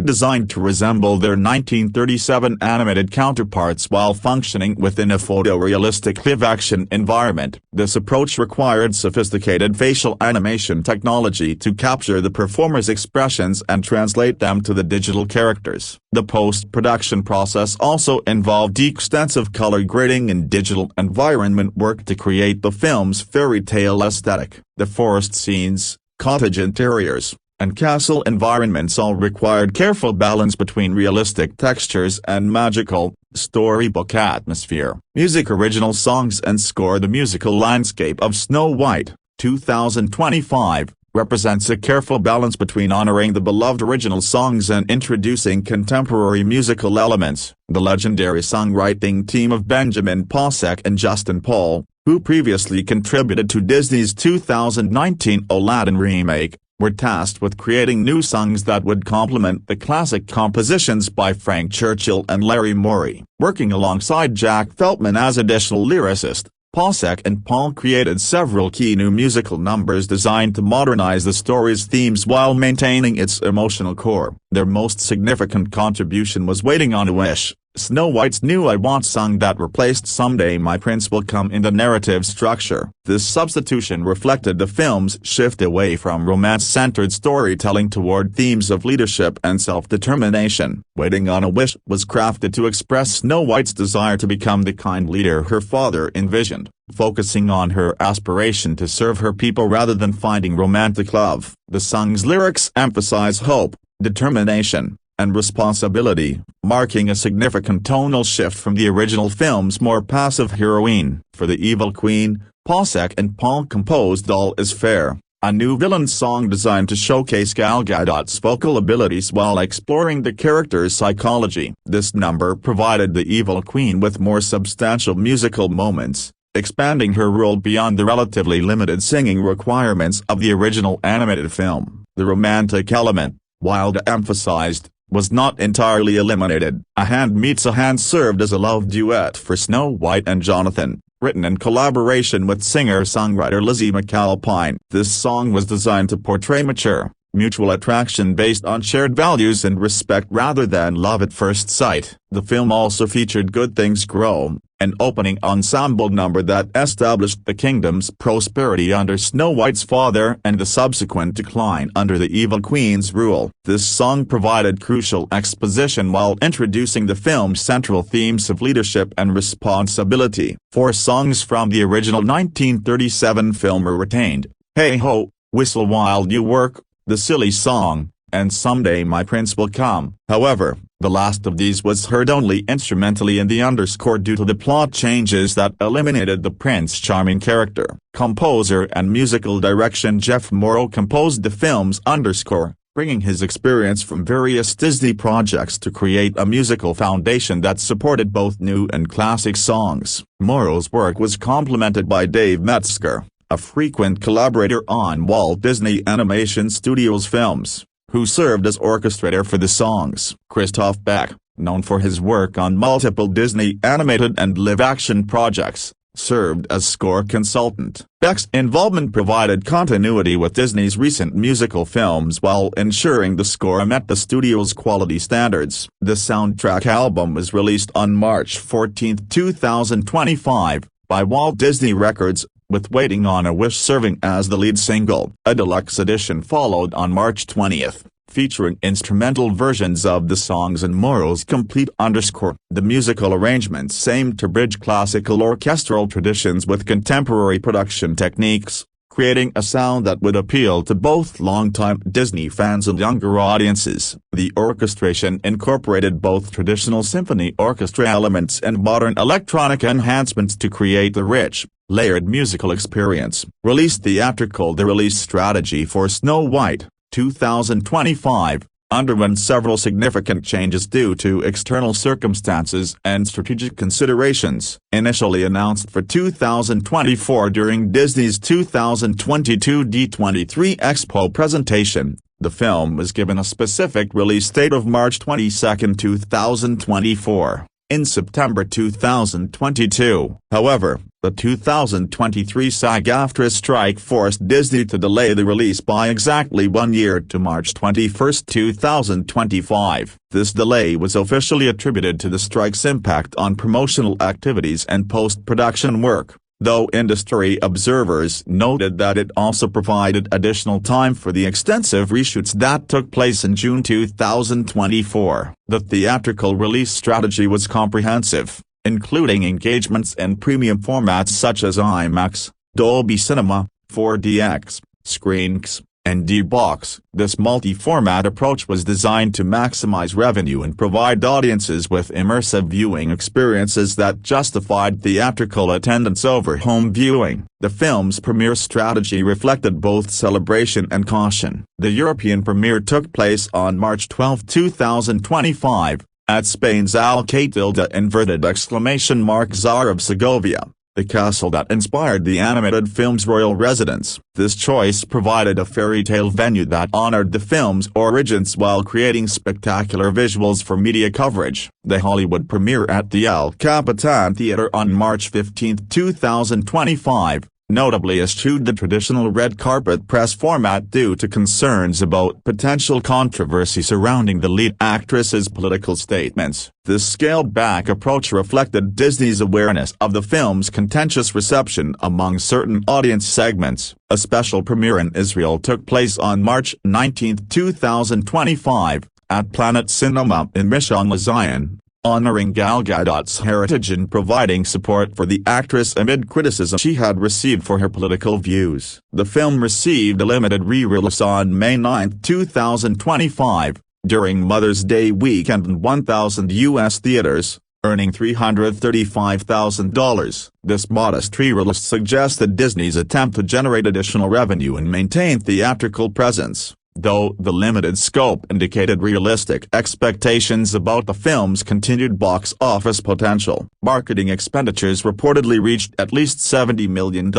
designed to resemble their 1937 animated counterparts while functioning within a photorealistic live-action environment. This approach required sophisticated facial animation technology to capture the performers' expressions and translate them to the digital characters. The post-production process also involved extensive color grading and digital environment work to create the film's fairy tale aesthetic. The forest scenes, cottage interiors, and castle environments all required careful balance between realistic textures and magical, storybook atmosphere. Music original songs and score. The musical landscape of Snow White, 2025, represents a careful balance between honoring the beloved original songs and introducing contemporary musical elements. The legendary songwriting team of Benjamin Pasek and Justin Paul, who previously contributed to Disney's 2019 Aladdin remake, were tasked with creating new songs that would complement the classic compositions by Frank Churchill and Larry Morey. Working alongside Jack Feltman as additional lyricist, Pasek and Paul created several key new musical numbers designed to modernize the story's themes while maintaining its emotional core. Their most significant contribution was Waiting on a Wish, Snow White's new I Want song that replaced Someday My Prince Will Come in the narrative structure. This substitution reflected the film's shift away from romance-centered storytelling toward themes of leadership and self-determination. Waiting on a Wish was crafted to express Snow White's desire to become the kind leader her father envisioned, focusing on her aspiration to serve her people rather than finding romantic love. The song's lyrics emphasize hope, determination, and responsibility, marking a significant tonal shift from the original film's more passive heroine. For the Evil Queen, Pasek and Paul composed All Is Fair, a new villain song designed to showcase Gal Gadot's vocal abilities while exploring the character's psychology. This number provided the Evil Queen with more substantial musical moments, expanding her role beyond the relatively limited singing requirements of the original animated film. The romantic element, while emphasized, was not entirely eliminated. A Hand Meets a Hand served as a love duet for Snow White and Jonathan, written in collaboration with singer-songwriter Lizzie McAlpine. This song was designed to portray mature, mutual attraction based on shared values and respect rather than love at first sight. The film also featured Good Things Grow, an opening ensemble number that established the kingdom's prosperity under Snow White's father and the subsequent decline under the Evil Queen's rule. This song provided crucial exposition while introducing the film's central themes of leadership and responsibility. 4 songs from the original 1937 film were retained: Hey Ho, Whistle While You Work, The Silly Song, and Someday My Prince Will Come. However, the last of these was heard only instrumentally in the underscore due to the plot changes that eliminated the Prince Charming character. Composer and musical direction Jeff Morrow composed the film's underscore, bringing his experience from various Disney projects to create a musical foundation that supported both new and classic songs. Morrow's work was complemented by Dave Metzger, a frequent collaborator on Walt Disney Animation Studios films, who served as orchestrator for the songs. Christoph Beck, known for his work on multiple Disney animated and live-action projects, served as score consultant. Beck's involvement provided continuity with Disney's recent musical films while ensuring the score met the studio's quality standards. The soundtrack album was released on March 14, 2025, by Walt Disney Records, with Waiting on a Wish serving as the lead single. A deluxe edition followed on March 20. featuring instrumental versions of the songs and morals complete. The musical arrangements aimed to bridge classical orchestral traditions with contemporary production techniques, creating a sound that would appeal to both longtime Disney fans and younger audiences. The orchestration incorporated both traditional symphony orchestra elements and modern electronic enhancements to create a rich, layered musical experience. Released theatrical. The release strategy for Snow White, 2025, underwent several significant changes due to external circumstances and strategic considerations. Initially announced for 2024 during Disney's 2022 D23 Expo presentation, the film was given a specific release date of March 22, 2024. In September 2022, however, the 2023 SAG-AFTRA strike forced Disney to delay the release by exactly 1 year to March 21, 2025. This delay was officially attributed to the strike's impact on promotional activities and post-production work, though industry observers noted that it also provided additional time for the extensive reshoots that took place in June 2024. The theatrical release strategy was comprehensive, including engagements in premium formats such as IMAX, Dolby Cinema, 4DX, ScreenX, and D-Box. This multi-format approach was designed to maximize revenue and provide audiences with immersive viewing experiences that justified theatrical attendance over home viewing. The film's premiere strategy reflected both celebration and caution. The European premiere took place on March 12, 2025, at Spain's Alcalá Czar of Segovia, the castle that inspired the animated film's royal residence. This choice provided a fairy tale venue that honored the film's origins while creating spectacular visuals for media coverage. The Hollywood premiere at the El Capitan Theater on March 15, 2025, notably eschewed the traditional red carpet press format due to concerns about potential controversy surrounding the lead actress's political statements. This scaled-back approach reflected Disney's awareness of the film's contentious reception among certain audience segments. A special premiere in Israel took place on March 19, 2025, at Planet Cinema in Rishon LeZion, honoring Gal Gadot's heritage and providing support for the actress amid criticism she had received for her political views. The film received a limited re-release on May 9, 2025, during Mother's Day weekend in 1,000 U.S. theaters, earning $335,000. This modest re-release suggested Disney's attempt to generate additional revenue and maintain theatrical presence, though the limited scope indicated realistic expectations about the film's continued box office potential. Marketing expenditures reportedly reached at least $70 million,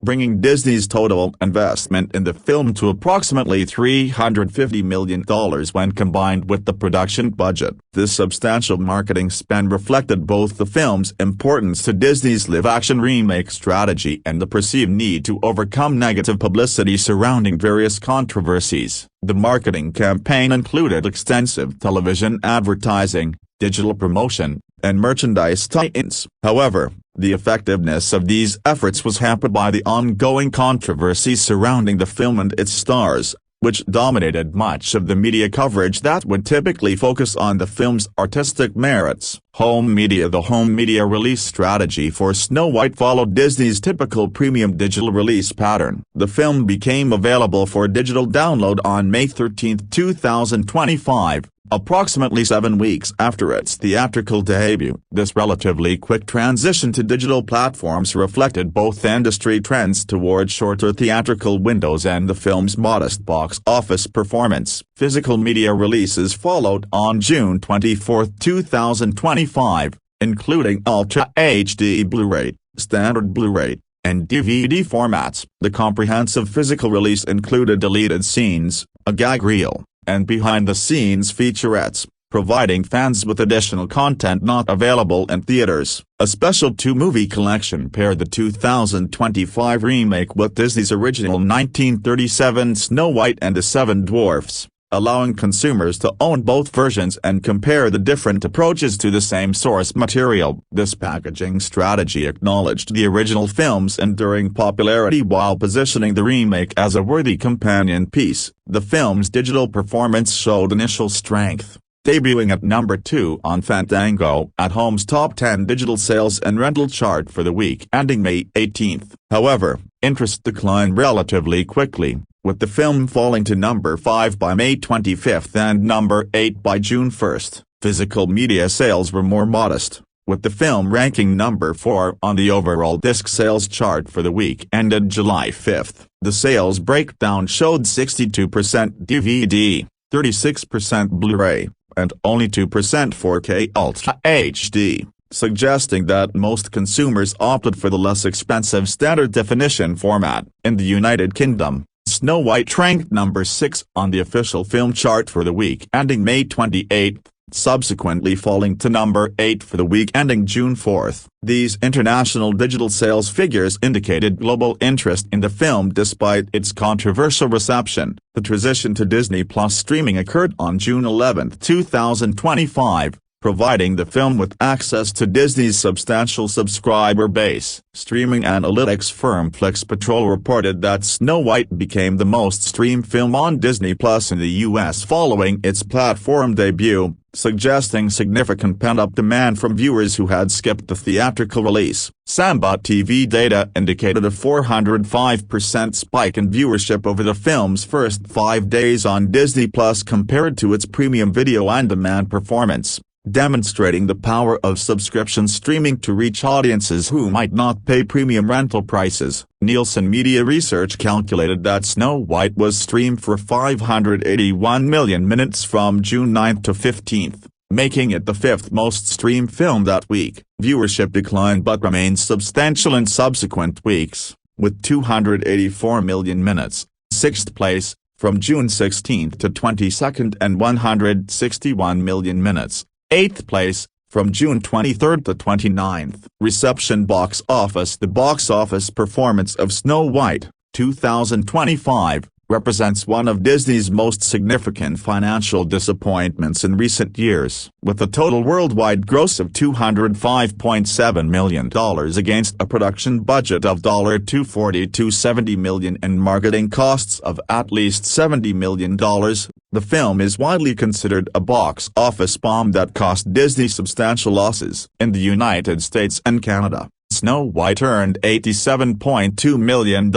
bringing Disney's total investment in the film to approximately $350 million when combined with the production budget. This substantial marketing spend reflected both the film's importance to Disney's live-action remake strategy and the perceived need to overcome negative publicity surrounding various controversies. The marketing campaign included extensive television advertising, digital promotion, and merchandise tie-ins. However, the effectiveness of these efforts was hampered by the ongoing controversy surrounding the film and its stars, which dominated much of the media coverage that would typically focus on the film's artistic merits. Home media. The home media release strategy for Snow White followed Disney's typical premium digital release pattern. The film became available for digital download on May 13, 2025, approximately 7 weeks after its theatrical debut. This relatively quick transition to digital platforms reflected both industry trends toward shorter theatrical windows and the film's modest box office performance. Physical media releases followed on June 24, 2025, including Ultra HD Blu-ray, Standard Blu-ray, and DVD formats. The comprehensive physical release included deleted scenes, a gag reel, and behind-the-scenes featurettes, providing fans with additional content not available in theaters. A special two-movie collection paired the 2025 remake with Disney's original 1937 Snow White and the Seven Dwarfs, allowing consumers to own both versions and compare the different approaches to the same source material. This packaging strategy acknowledged the original film's enduring popularity while positioning the remake as a worthy companion piece. The film's digital performance showed initial strength, debuting at number 2 on Fandango at Home's top 10 digital sales and rental chart for the week ending May 18. However, interest declined relatively quickly, with the film falling to number 5 by May 25 and number 8 by June 1. Physical media sales were more modest, with the film ranking number 4 on the overall disc sales chart for the week ended July 5. The sales breakdown showed 62% DVD, 36% Blu-ray, and only 2% 4K Ultra HD, suggesting that most consumers opted for the less expensive standard definition format. In the United Kingdom, Snow White ranked number 6 on the official film chart for the week ending May 28, subsequently falling to number 8 for the week ending June 4. These international digital sales figures indicated global interest in the film despite its controversial reception. The transition to Disney Plus streaming occurred on June 11, 2025, providing the film with access to Disney's substantial subscriber base. Streaming analytics firm FlixPatrol reported that Snow White became the most streamed film on Disney Plus in the U.S. following its platform debut, suggesting significant pent-up demand from viewers who had skipped the theatrical release. Samba TV data indicated a 405% spike in viewership over the film's first 5 days on Disney Plus compared to its premium video-on-demand performance, demonstrating the power of subscription streaming to reach audiences who might not pay premium rental prices. Nielsen Media Research calculated that Snow White was streamed for 581 million minutes from June 9 to 15, making it the 5th most streamed film that week. Viewership declined but remained substantial in subsequent weeks, with 284 million minutes, 6th place, from June 16 to 22 and 161 million minutes, 8th place, from June 23 to 29. Reception box office. The box office performance of Snow White, 2025, represents one of Disney's most significant financial disappointments in recent years. With a total worldwide gross of $205.7 million against a production budget of $240–270 million and marketing costs of at least $70 million, the film is widely considered a box office bomb that cost Disney substantial losses. In the United States and Canada, Snow White earned $87.2 million,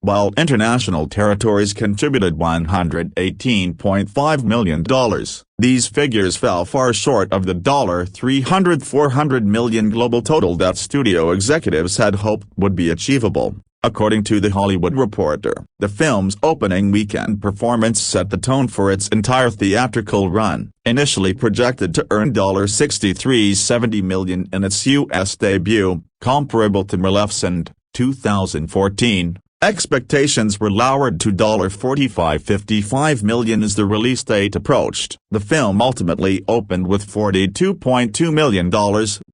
while international territories contributed $118.5 million. These figures fell far short of the $300–400 million global total that studio executives had hoped would be achievable. According to The Hollywood Reporter, the film's opening weekend performance set the tone for its entire theatrical run. Initially projected to earn $63–70 million in its U.S. debut, comparable to Maleficent, 2014, expectations were lowered to $45–55 million as the release date approached. The film ultimately opened with $42.2 million,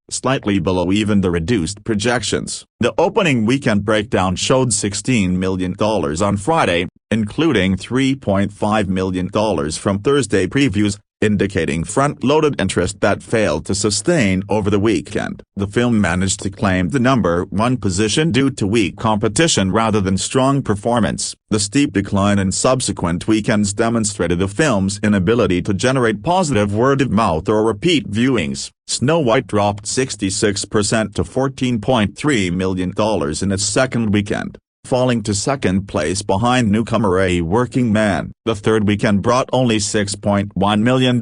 slightly below even the reduced projections. The opening weekend breakdown showed $16 million on Friday, including $3.5 million from Thursday previews, indicating front-loaded interest that failed to sustain over the weekend. The film managed to claim the number 1 position due to weak competition rather than strong performance. The steep decline in subsequent weekends demonstrated the film's inability to generate positive word-of-mouth or repeat viewings. Snow White dropped 66% to $14.3 million in its second weekend, falling to second place behind newcomer A Working Man. The third weekend brought only $6.1 million,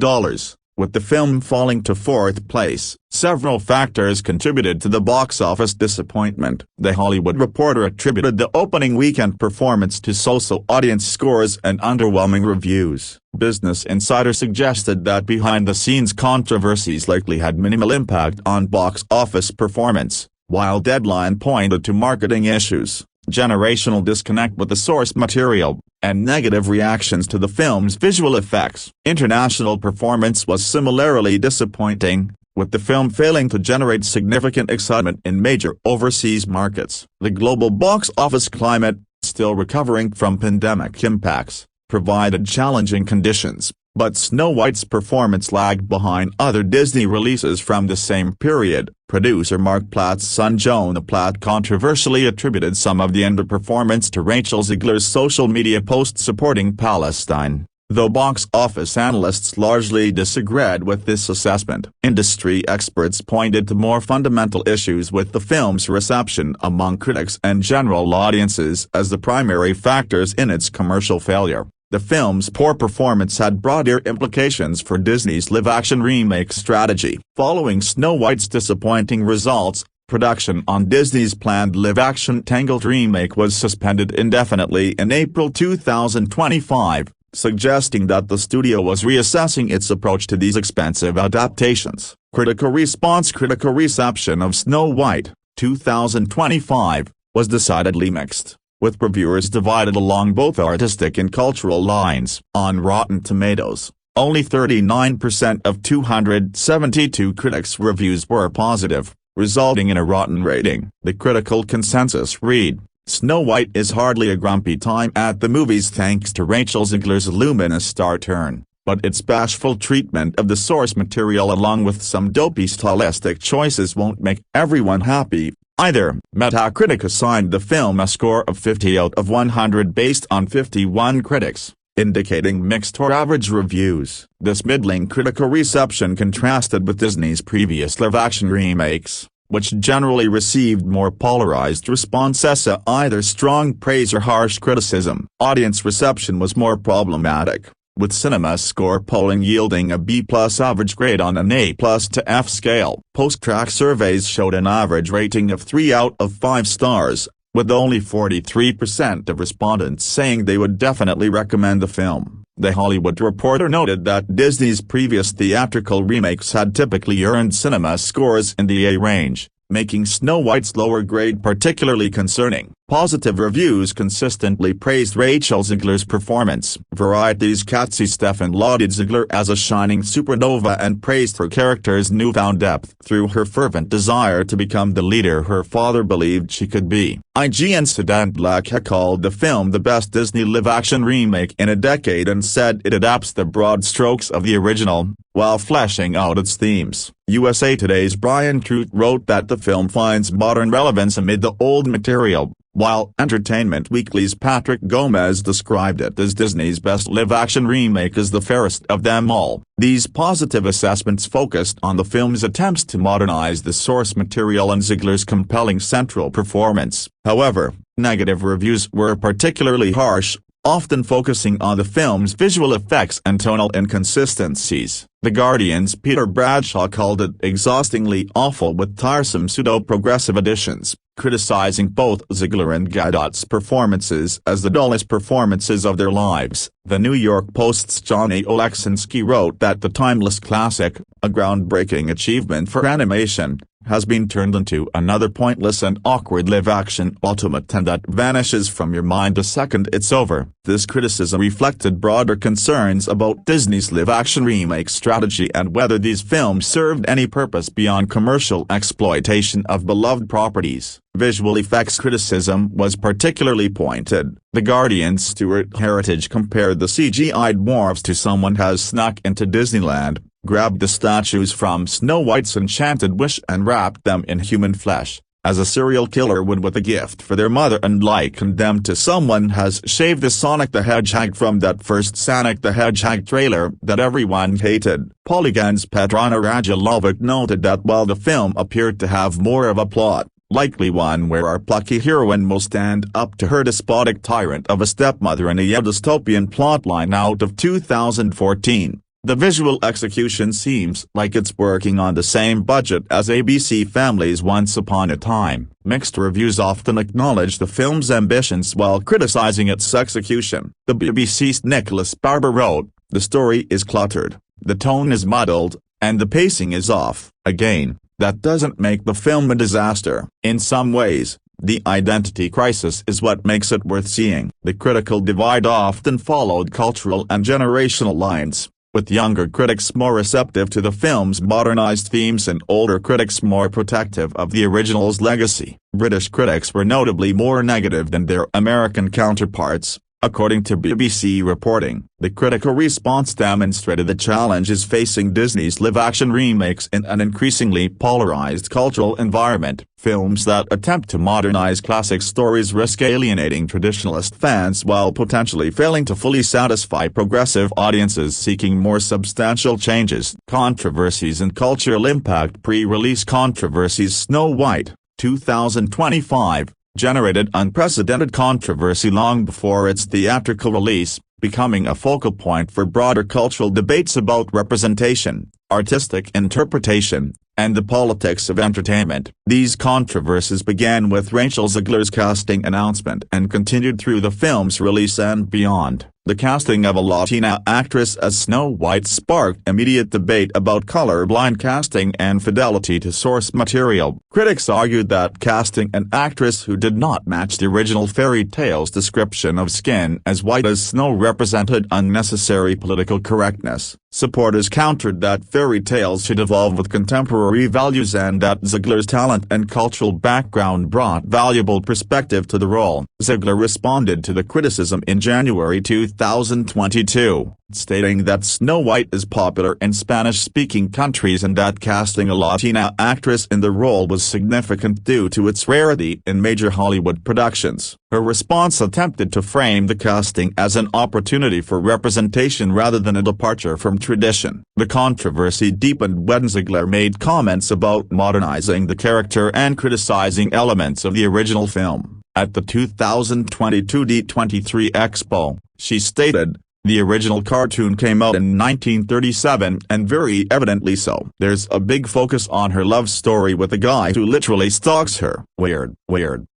with the film falling to fourth place. Several factors contributed to the box office disappointment. The Hollywood Reporter attributed the opening weekend performance to so-so audience scores and underwhelming reviews. Business Insider suggested that behind-the-scenes controversies likely had minimal impact on box office performance, while Deadline pointed to marketing issues, generational disconnect with the source material, and negative reactions to the film's visual effects. International performance was similarly disappointing, with the film failing to generate significant excitement in major overseas markets. The global box office climate, still recovering from pandemic impacts, provided challenging conditions, but Snow White's performance lagged behind other Disney releases from the same period. Producer Mark Platt's son Jonah Platt controversially attributed some of the underperformance to Rachel Zegler's social media post supporting Palestine, though box office analysts largely disagreed with this assessment. Industry experts pointed to more fundamental issues with the film's reception among critics and general audiences as the primary factors in its commercial failure. The film's poor performance had broader implications for Disney's live-action remake strategy. Following Snow White's disappointing results, production on Disney's planned live-action Tangled remake was suspended indefinitely in April 2025, suggesting that the studio was reassessing its approach to these expensive adaptations. Critical reception of Snow White, 2025, was decidedly mixed, with reviewers divided along both artistic and cultural lines. On Rotten Tomatoes, only 39% of 272 critics' reviews were positive, resulting in a rotten rating. The critical consensus read, "Snow White is hardly a grumpy time at the movies thanks to Rachel Zegler's luminous star turn, but its bashful treatment of the source material along with some dopey stylistic choices won't make everyone happy either." Metacritic assigned the film a score of 50 out of 100 based on 51 critics, indicating mixed or average reviews. This middling critical reception contrasted with Disney's previous live-action remakes, which generally received more polarized responses, either strong praise or harsh criticism. Audience reception was more problematic, with CinemaScore polling yielding a B+ average grade on an A+ to F scale. Post-track surveys showed an average rating of 3 out of 5 stars, with only 43% of respondents saying they would definitely recommend the film. The Hollywood Reporter noted that Disney's previous theatrical remakes had typically earned cinema scores in the A range, making Snow White's lower grade particularly concerning. Positive reviews consistently praised Rachel Zegler's performance. Variety's Katzy Stefan lauded Zegler as a shining supernova and praised her character's newfound depth through her fervent desire to become the leader her father believed she could be. IGN Student Laka called the film the best Disney live-action remake in a decade and said it adapts the broad strokes of the original, while fleshing out its themes. USA Today's Brian Truitt wrote that the film finds modern relevance amid the old material, while Entertainment Weekly's Patrick Gomez described it as Disney's best live-action remake as the fairest of them all. These positive assessments focused on the film's attempts to modernize the source material and Zegler's compelling central performance. However, negative reviews were particularly harsh, often focusing on the film's visual effects and tonal inconsistencies. The Guardian's Peter Bradshaw called it exhaustingly awful with tiresome pseudo-progressive additions, criticizing both Zegler and Gadot's performances as the dullest performances of their lives. The New York Post's Johnny Oleksinski wrote that the timeless classic, a groundbreaking achievement for animation, has been turned into another pointless and awkward live-action automaton that vanishes from your mind the second it's over. This criticism reflected broader concerns about Disney's live-action remake strategy and whether these films served any purpose beyond commercial exploitation of beloved properties. Visual effects criticism was particularly pointed. The Guardian's Stuart Heritage compared the CGI dwarfs to someone has snuck into Disneyland, grabbed the statues from Snow White's enchanted wish and wrapped them in human flesh, as a serial killer would with a gift for their mother, and likened them to someone has shaved the Sonic the Hedgehog from that first Sonic the Hedgehog trailer that everyone hated. Polygon's Petrona Radulovic noted that while the film appeared to have more of a plot, likely one where our plucky heroine will stand up to her despotic tyrant of a stepmother in a dystopian plotline out of 2014, the visual execution seems like it's working on the same budget as ABC Family's Once Upon a Time. Mixed reviews often acknowledge the film's ambitions while criticizing its execution. The BBC's Nicholas Barber wrote, "The story is cluttered, the tone is muddled, and the pacing is off." Again, that doesn't make the film a disaster. In some ways, the identity crisis is what makes it worth seeing. The critical divide often followed cultural and generational lines, with younger critics more receptive to the film's modernized themes and older critics more protective of the original's legacy. British critics were notably more negative than their American counterparts, According to BBC reporting, the critical response demonstrated the challenges facing Disney's live-action remakes in an increasingly polarized cultural environment. Films that attempt to modernize classic stories risk alienating traditionalist fans while potentially failing to fully satisfy progressive audiences seeking more substantial changes. Controversies and cultural impact. Pre-release controversies. Snow White, 2025. Generated unprecedented controversy long before its theatrical release, becoming a focal point for broader cultural debates about representation, artistic interpretation, and the politics of entertainment. These controversies began with Rachel Zegler's casting announcement and continued through the film's release and beyond. The casting of a Latina actress as Snow White sparked immediate debate about colorblind casting and fidelity to source material. Critics argued that casting an actress who did not match the original fairy tale's description of skin as white as snow represented unnecessary political correctness. Supporters countered that fairy tales should evolve with contemporary values and that Zegler's talent and cultural background brought valuable perspective to the role. Zegler responded to the criticism in January 2022, stating that Snow White is popular in Spanish-speaking countries and that casting a Latina actress in the role was significant due to its rarity in major Hollywood productions. Her response attempted to frame the casting as an opportunity for representation rather than a departure from tradition. The controversy deepened when Zegler made comments about modernizing the character and criticizing elements of the original film. At the 2022 D23 Expo, she stated, "The original cartoon came out in 1937 and very evidently so. There's a big focus on her love story with a guy who literally stalks her. Weird.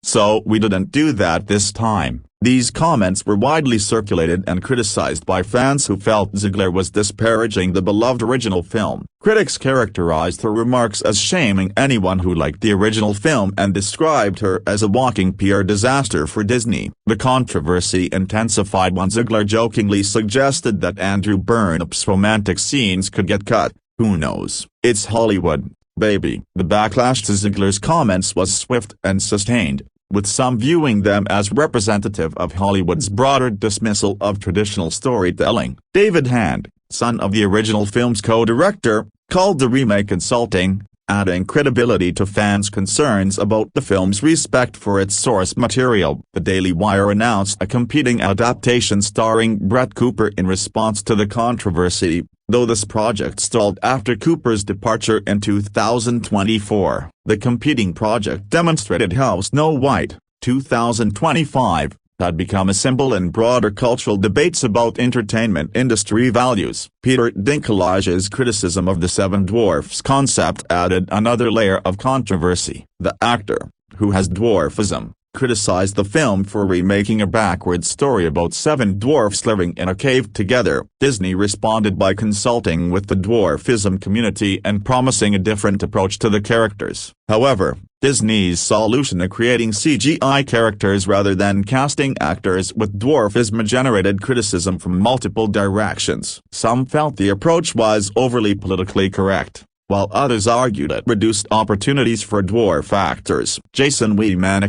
So we didn't do that this time." These comments were widely circulated and criticized by fans who felt Zegler was disparaging the beloved original film. Critics characterized her remarks as shaming anyone who liked the original film and described her as a walking PR disaster for Disney. The controversy intensified when Zegler jokingly suggested that Andrew Burnap's romantic scenes could get cut. Who knows? It's Hollywood, baby. The backlash to Zegler's comments was swift and sustained, with some viewing them as representative of Hollywood's broader dismissal of traditional storytelling. David Hand, son of the original film's co-director, called the remake insulting, adding credibility to fans' concerns about the film's respect for its source material. The Daily Wire announced a competing adaptation starring Brett Cooper in response to the controversy, though this project stalled after Cooper's departure in 2024. The competing project demonstrated how Snow White, 2025, had become a symbol in broader cultural debates about entertainment industry values. Peter Dinklage's criticism of the Seven Dwarfs concept added another layer of controversy. The actor, who has dwarfism, criticized the film for remaking a backwards story about seven dwarfs living in a cave together. Disney responded by consulting with the dwarfism community and promising a different approach to the characters. However, Disney's solution of creating CGI characters rather than casting actors with dwarfism generated criticism from multiple directions. Some felt the approach was overly politically correct, while others argued it reduced opportunities for dwarf actors. Jason Weidman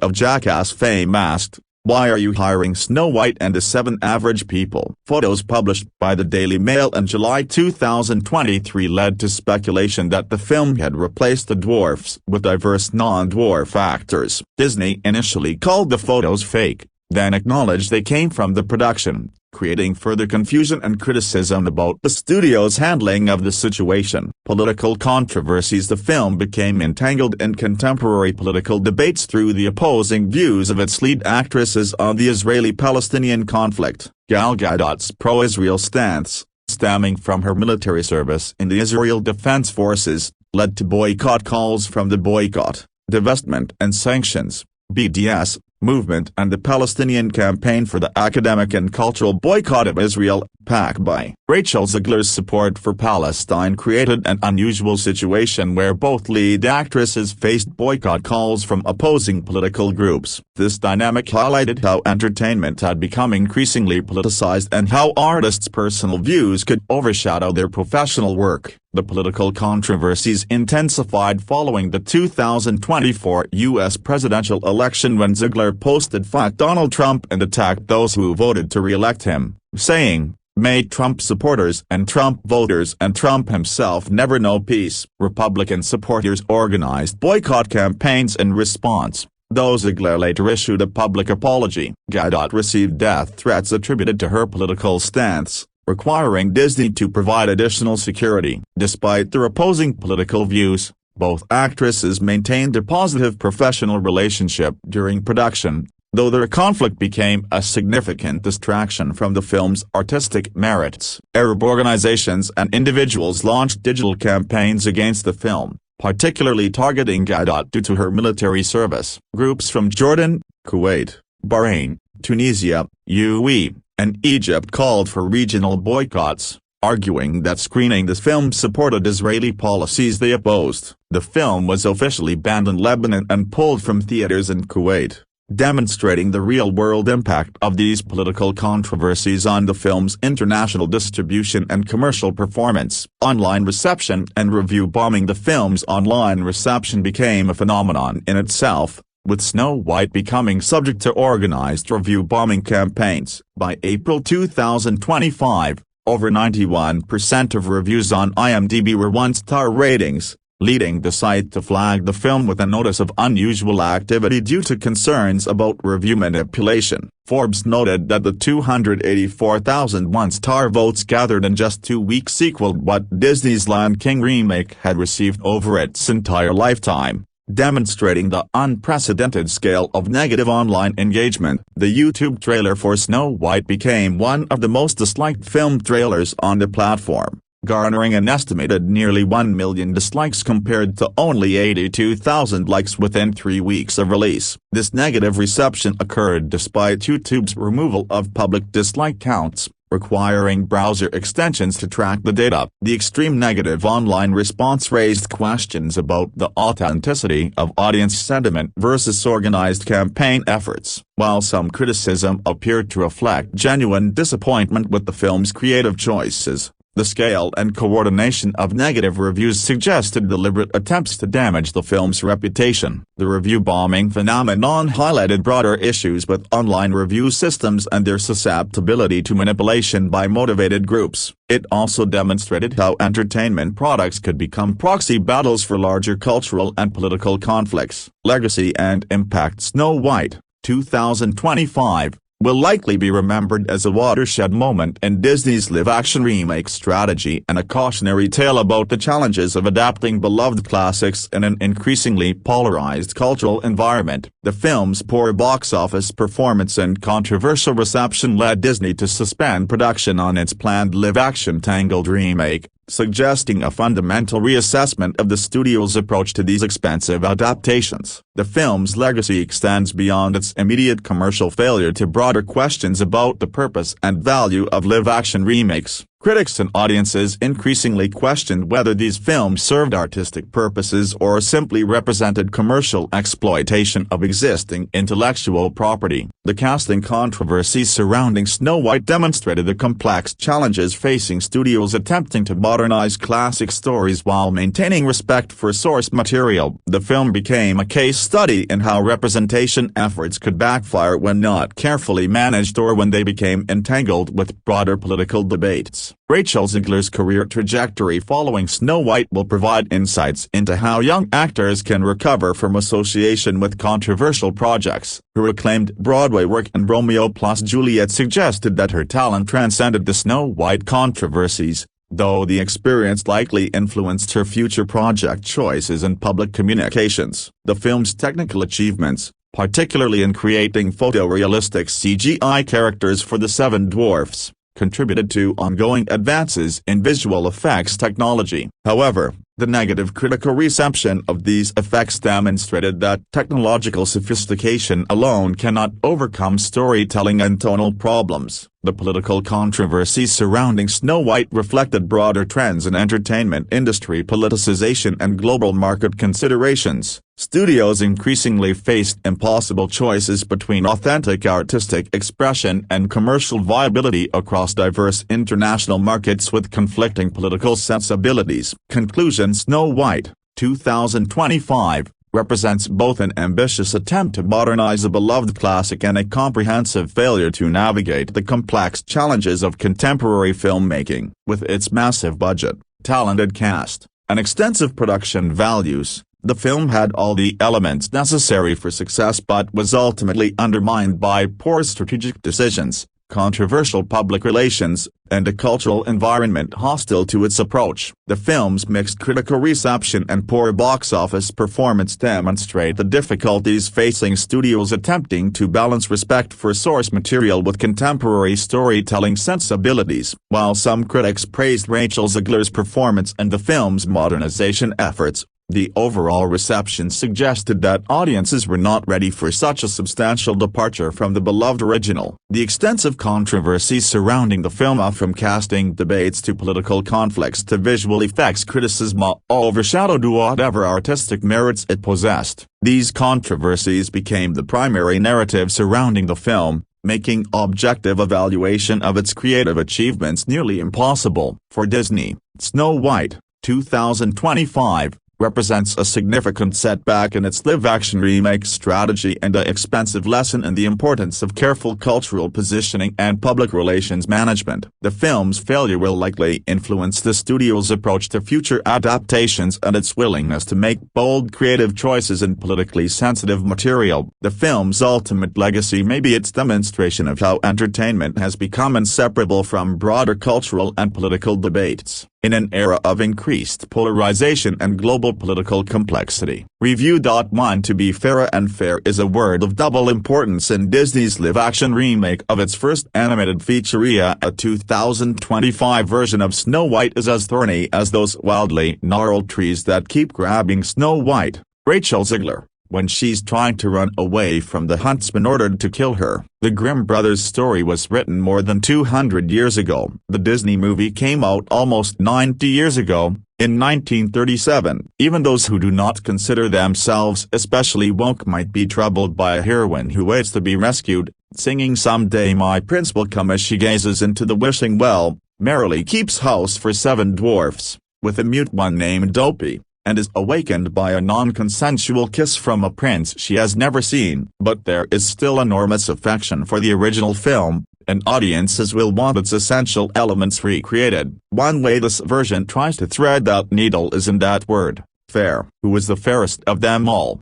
of Jackass fame asked, "Why are you hiring Snow White and the seven average people?" Photos published by the Daily Mail in July 2023 led to speculation that the film had replaced the dwarfs with diverse non-dwarf actors. Disney initially called the photos fake, then acknowledged they came from the production, creating further confusion and criticism about the studio's handling of the situation. Political controversies. The film became entangled in contemporary political debates through the opposing views of its lead actresses on the Israeli-Palestinian conflict. Gal Gadot's pro-Israel stance, stemming from her military service in the Israel Defense Forces, led to boycott calls from the Boycott, Divestment and Sanctions (BDS) movement and the Palestinian Campaign for the Academic and Cultural Boycott of Israel. Packed by Rachel Zegler's support for Palestine created an unusual situation where both lead actresses faced boycott calls from opposing political groups. This dynamic highlighted how entertainment had become increasingly politicized and how artists' personal views could overshadow their professional work. The political controversies intensified following the 2024 U.S. presidential election when Zegler posted "Fuck Donald Trump" and attacked those who voted to re-elect him, saying, "May Trump supporters and Trump voters and Trump himself never know peace." Republican supporters organized boycott campaigns in response, though Zegler later issued a public apology. Gadot received death threats attributed to her political stance, requiring Disney to provide additional security. Despite their opposing political views, both actresses maintained a positive professional relationship during production, though their conflict became a significant distraction from the film's artistic merits. Arab organizations and individuals launched digital campaigns against the film, particularly targeting Gadot due to her military service. Groups from Jordan, Kuwait, Bahrain, Tunisia, UAE, and Egypt called for regional boycotts, arguing that screening the film supported Israeli policies they opposed. The film was officially banned in Lebanon and pulled from theaters in Kuwait, demonstrating the real-world impact of these political controversies on the film's international distribution and commercial performance. Online reception and review bombing. The film's online reception became a phenomenon in itself, with Snow White becoming subject to organized review bombing campaigns. By April 2025, over 91% of reviews on IMDb were one-star ratings, leading the site to flag the film with a notice of unusual activity due to concerns about review manipulation. Forbes noted that the 284,000 one-star votes gathered in just 2 weeks equaled what Disney's Lion King remake had received over its entire lifetime, demonstrating the unprecedented scale of negative online engagement. The YouTube trailer for Snow White became one of the most disliked film trailers on the platform, garnering an estimated nearly 1 million dislikes compared to only 82,000 likes within 3 weeks of release. This negative reception occurred despite YouTube's removal of public dislike counts, requiring browser extensions to track the data. The extreme negative online response raised questions about the authenticity of audience sentiment versus organized campaign efforts. While some criticism appeared to reflect genuine disappointment with the film's creative choices, the scale and coordination of negative reviews suggested deliberate attempts to damage the film's reputation. The review bombing phenomenon highlighted broader issues with online review systems and their susceptibility to manipulation by motivated groups. It also demonstrated how entertainment products could become proxy battles for larger cultural and political conflicts. Legacy and impact. Snow White, 2025. Will likely be remembered as a watershed moment in Disney's live-action remake strategy and a cautionary tale about the challenges of adapting beloved classics in an increasingly polarized cultural environment. The film's poor box office performance and controversial reception led Disney to suspend production on its planned live-action Tangled remake, suggesting a fundamental reassessment of the studio's approach to these expensive adaptations. The film's legacy extends beyond its immediate commercial failure to broader questions about the purpose and value of live-action remakes. Critics and audiences increasingly questioned whether these films served artistic purposes or simply represented commercial exploitation of existing intellectual property. The casting controversies surrounding Snow White demonstrated the complex challenges facing studios attempting to modernize classic stories while maintaining respect for source material. The film became a case study in how representation efforts could backfire when not carefully managed or when they became entangled with broader political debates. Rachel Zegler's career trajectory following Snow White will provide insights into how young actors can recover from association with controversial projects. Her acclaimed Broadway work in Romeo plus Juliet suggested that her talent transcended the Snow White controversies, though the experience likely influenced her future project choices and public communications. The film's technical achievements, particularly in creating photorealistic CGI characters for the 7 dwarfs, contributed to ongoing advances in visual effects technology. However, The negative critical reception of these effects demonstrated that technological sophistication alone cannot overcome storytelling and tonal problems. The political controversies surrounding Snow White reflected broader trends in entertainment industry politicization and global market considerations. Studios increasingly faced impossible choices between authentic artistic expression and commercial viability across diverse international markets with conflicting political sensibilities. Conclusion: Snow White, 2025, represents both an ambitious attempt to modernize a beloved classic and a comprehensive failure to navigate the complex challenges of contemporary filmmaking. With its massive budget, talented cast, and extensive production values, the film had all the elements necessary for success but was ultimately undermined by poor strategic decisions, controversial public relations, and a cultural environment hostile to its approach. The film's mixed critical reception and poor box office performance demonstrate the difficulties facing studios attempting to balance respect for source material with contemporary storytelling sensibilities. While some critics praised Rachel Zegler's performance and the film's modernization efforts, the overall reception suggested that audiences were not ready for such a substantial departure from the beloved original. The extensive controversies surrounding the film, from casting debates to political conflicts to visual effects criticism, overshadowed whatever artistic merits it possessed. These controversies became the primary narrative surrounding the film, making objective evaluation of its creative achievements nearly impossible. For Disney, Snow White, 2025, represents a significant setback in its live-action remake strategy and an expensive lesson in the importance of careful cultural positioning and public relations management. The film's failure will likely influence the studio's approach to future adaptations and its willingness to make bold creative choices in politically sensitive material. The film's ultimate legacy may be its demonstration of how entertainment has become inseparable from broader cultural and political debates. In an era of increased polarization and global political complexity. Review. 1 To be fair and fair is a word of double importance in Disney's live-action remake of its first animated feature. A 2025 version of Snow White is as thorny as those wildly gnarled trees that keep grabbing Snow White, Rachel Zegler, when she's trying to run away from the huntsman ordered to kill her. The Grimm brothers' story was written more than 200 years ago. The Disney movie came out almost 90 years ago, in 1937. Even those who do not consider themselves especially woke might be troubled by a heroine who waits to be rescued, singing "Someday my prince will come" as she gazes into the wishing well, merrily keeps house for 7 dwarfs, with a mute one named Dopey, and is awakened by a non-consensual kiss from a prince she has never seen. But there is still enormous affection for the original film, and audiences will want its essential elements recreated. One way this version tries to thread that needle is in that word, fair. Who is the fairest of them all?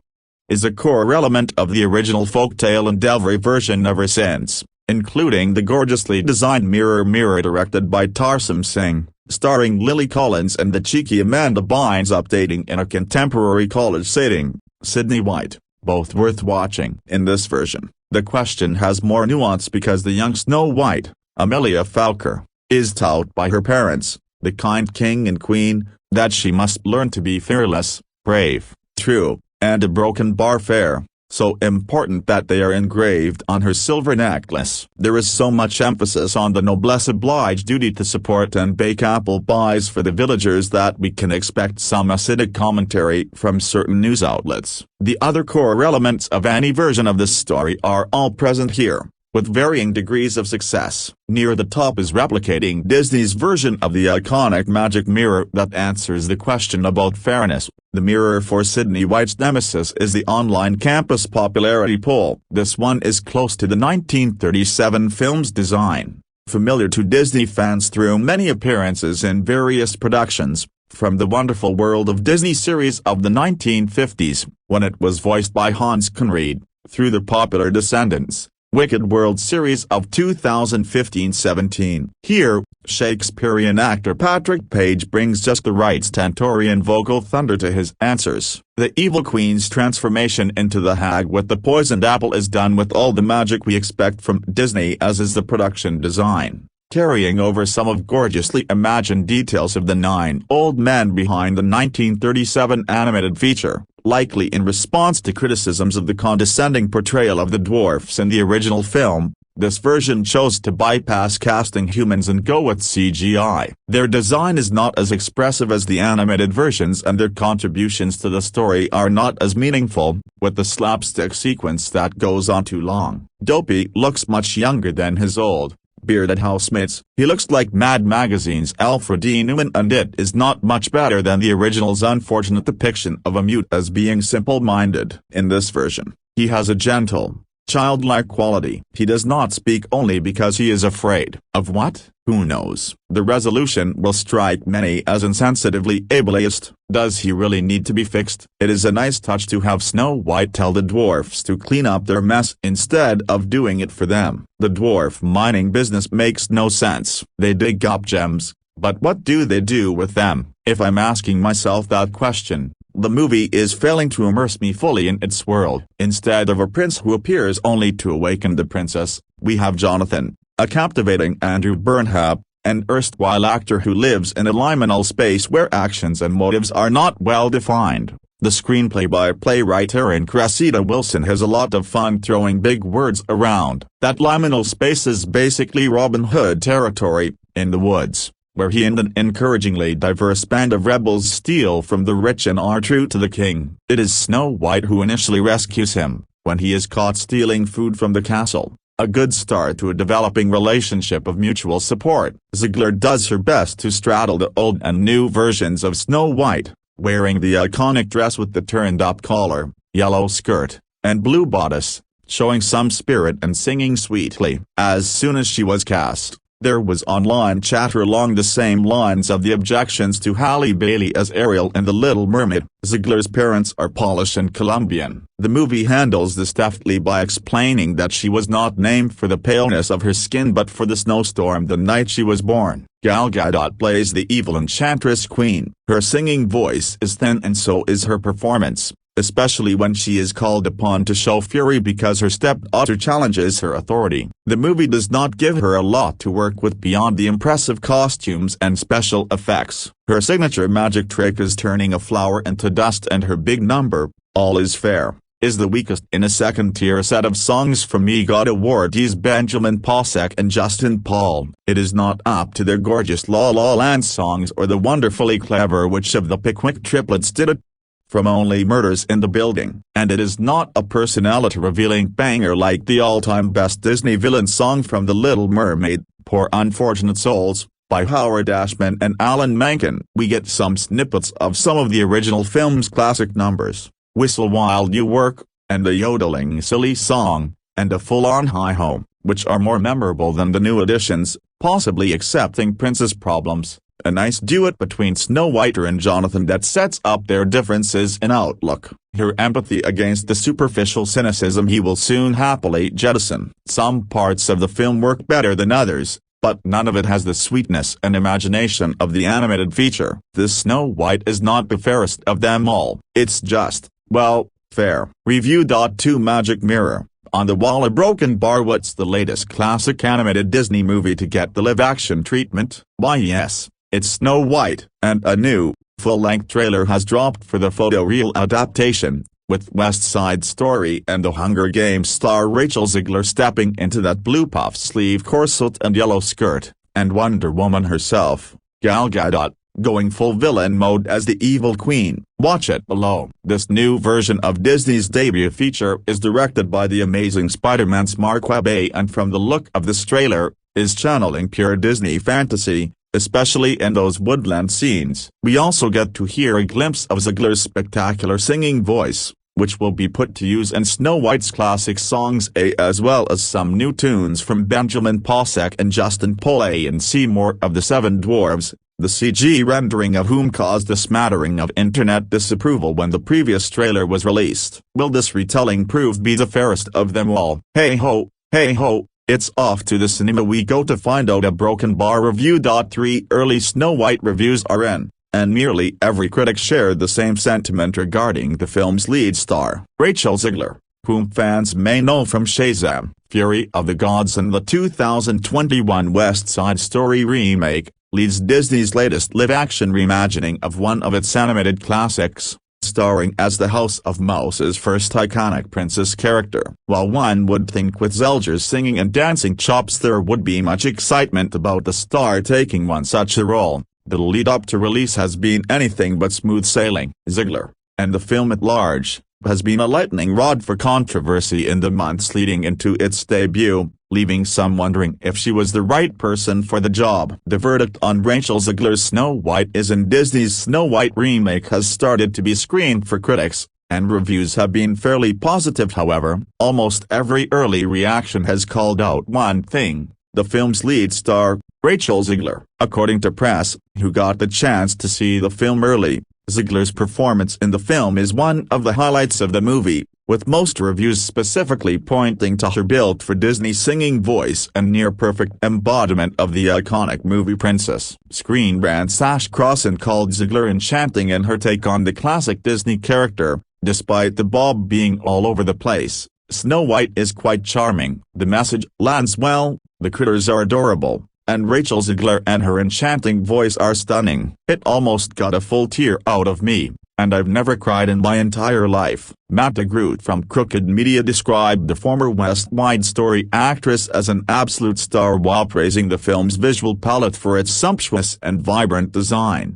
Is a core element of the original folktale and every version ever since, including the gorgeously designed Mirror Mirror directed by Tarsem Singh, starring Lily Collins and the cheeky Amanda Bynes updating in a contemporary college setting, Sydney White, both worth watching. In this version, the question has more nuance because the young Snow White, Emilia Faucher, is taught by her parents, the kind king and queen, that she must learn to be fearless, brave, true, and a broken bar fair, so important that they are engraved on her silver necklace. There is so much emphasis on the noblesse oblige duty to support and bake apple pies for the villagers that we can expect some acidic commentary from certain news outlets. The other core elements of any version of this story are all present here, with varying degrees of success. Near the top is replicating Disney's version of the iconic magic mirror that answers the question about fairness. The mirror for Sydney White's nemesis is the online campus popularity poll. This one is close to the 1937 film's design, familiar to Disney fans through many appearances in various productions, from The Wonderful World of Disney series of the 1950s, when it was voiced by Hans Conried, through the popular Descendants, Wicked World series of 2015-17. Here, Shakespearean actor Patrick Page brings just the right stentorian vocal thunder to his answers. The evil queen's transformation into the hag with the poisoned apple is done with all the magic we expect from Disney, as is the production design. carrying over some of gorgeously imagined details of the 9 old men behind the 1937 animated feature, likely in response to criticisms of the condescending portrayal of the dwarfs in the original film. This version chose to bypass casting humans and go with CGI. Their design is not as expressive as the animated versions and their contributions to the story are not as meaningful, with the slapstick sequence that goes on too long. Dopey looks much younger than his old, bearded housemates. He looks like Mad Magazine's Alfred E. Newman, and it is not much better than the original's unfortunate depiction of a mute as being simple-minded. In this version, he has a gentle, childlike quality. He does not speak only because he is afraid. Of what? Who knows? The resolution will strike many as insensitively ableist. Does he really need to be fixed? It is a nice touch to have Snow White tell the dwarfs to clean up their mess instead of doing it for them. The dwarf mining business makes no sense. They dig up gems, but what do they do with them? If I'm asking myself that question, the movie is failing to immerse me fully in its world. Instead of a prince who appears only to awaken the princess, we have Jonathan, a captivating Andrew Burnham, an erstwhile actor who lives in a liminal space where actions and motives are not well defined. The screenplay by playwright Erin Cressida Wilson has a lot of fun throwing big words around. That liminal space is basically Robin Hood territory, in the woods, where he and an encouragingly diverse band of rebels steal from the rich and are true to the king. It is Snow White who initially rescues him, when he is caught stealing food from the castle. A good start to a developing relationship of mutual support. Zegler does her best to straddle the old and new versions of Snow White, wearing the iconic dress with the turned-up collar, yellow skirt, and blue bodice, showing some spirit and singing sweetly. As soon as she was cast, there was online chatter along the same lines of the objections to Halle Bailey as Ariel in The Little Mermaid. Zegler's parents are Polish and Colombian. The movie handles this deftly by explaining that she was not named for the paleness of her skin but for the snowstorm the night she was born. Gal Gadot plays the evil enchantress queen. Her singing voice is thin and so is her performance, especially when she is called upon to show fury because her stepdaughter challenges her authority. The movie does not give her a lot to work with beyond the impressive costumes and special effects. Her signature magic trick is turning a flower into dust, and her big number, All Is Fair, is the weakest in a second-tier set of songs from EGOT awardees Benjamin Pasek and Justin Paul. It is not up to their gorgeous La La Land songs or the wonderfully clever Which of the Pickwick triplets did it? From Only Murders in the Building. And it is not a personality-revealing banger like the all-time best Disney villain song from The Little Mermaid, Poor Unfortunate Souls, by Howard Ashman and Alan Menken. We get some snippets of some of the original film's classic numbers, Whistle While You Work, and a yodeling silly song, and a full-on hi-ho, which are more memorable than the new additions, possibly excepting Princess Problems. A nice duet between Snow White and Jonathan that sets up their differences in outlook, her empathy against the superficial cynicism he will soon happily jettison. Some parts of the film work better than others, but none of it has the sweetness and imagination of the animated feature. This Snow White is not the fairest of them all. It's just, well, fair. Review. 2 Magic Mirror. On the wall a broken bar. What's the latest classic animated Disney movie to get the live-action treatment? Why yes. It's Snow White, and a new, full-length trailer has dropped for the photoreal adaptation, with West Side Story and The Hunger Games star Rachel Zegler stepping into that blue puff-sleeve corset and yellow skirt, and Wonder Woman herself, Gal Gadot, going full villain mode as the evil queen. Watch it below. This new version of Disney's debut feature is directed by the amazing Spider-Man's Mark Webb, and from the look of this trailer, is channeling pure Disney fantasy, especially in those woodland scenes. We also get to hear a glimpse of Zegler's spectacular singing voice, which will be put to use in Snow White's classic songs as well as some new tunes from Benjamin Pasek and Justin Paul. And see more of the 7 dwarves, the CG rendering of whom caused a smattering of internet disapproval when the previous trailer was released. Will this retelling prove be the fairest of them all? Hey ho, hey ho. It's off to the cinema we go to find out. A broken bar review. 3 Early Snow White reviews are in, and nearly every critic shared the same sentiment regarding the film's lead star. Rachel Zegler, whom fans may know from Shazam, Fury of the Gods and the 2021 West Side Story remake, leads Disney's latest live-action reimagining of one of its animated classics, starring as the House of Mouse's first iconic princess character. While one would think with Zegler's singing and dancing chops there would be much excitement about the star taking one such a role, the lead-up to release has been anything but smooth sailing. Zegler, and the film at large, has been a lightning rod for controversy in the months leading into its debut, leaving some wondering if she was the right person for the job. The verdict on Rachel Zegler's Snow White is in Disney's Snow White remake has started to be screened for critics, and reviews have been fairly positive. However, almost every early reaction has called out one thing: the film's lead star, Rachel Zegler. According to press, who got the chance to see the film early, Zegler's performance in the film is one of the highlights of the movie, with most reviews specifically pointing to her built-for-Disney singing voice and near-perfect embodiment of the iconic movie princess. Screen Rant Sash Crossan called Zegler enchanting in her take on the classic Disney character. Despite the bob being all over the place, Snow White is quite charming. The message lands well, the critters are adorable, and Rachel Zegler and her enchanting voice are stunning. It almost got a full tear out of me, and I've never cried in my entire life. Matt DeGroot from Crooked Media described the former West Side Story actress as an absolute star while praising the film's visual palette for its sumptuous and vibrant design.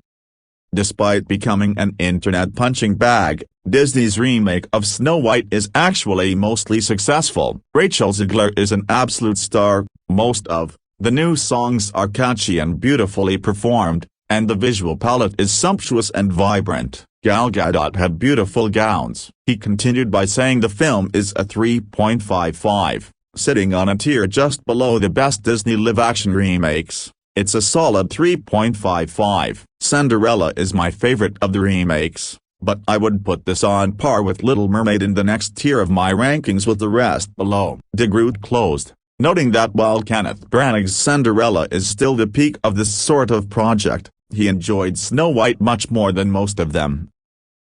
Despite becoming an internet punching bag, Disney's remake of Snow White is actually mostly successful. Rachel Zegler is an absolute star. Most of the new songs are catchy and beautifully performed, and the visual palette is sumptuous and vibrant. Gal Gadot had beautiful gowns. He continued by saying the film is a 3.55, sitting on a tier just below the best Disney live-action remakes. It's a solid 3.55. Cinderella is my favorite of the remakes, but I would put this on par with Little Mermaid in the next tier of my rankings with the rest below. DeGroot closed, noting that while Kenneth Branagh's Cinderella is still the peak of this sort of project, he enjoyed Snow White much more than most of them.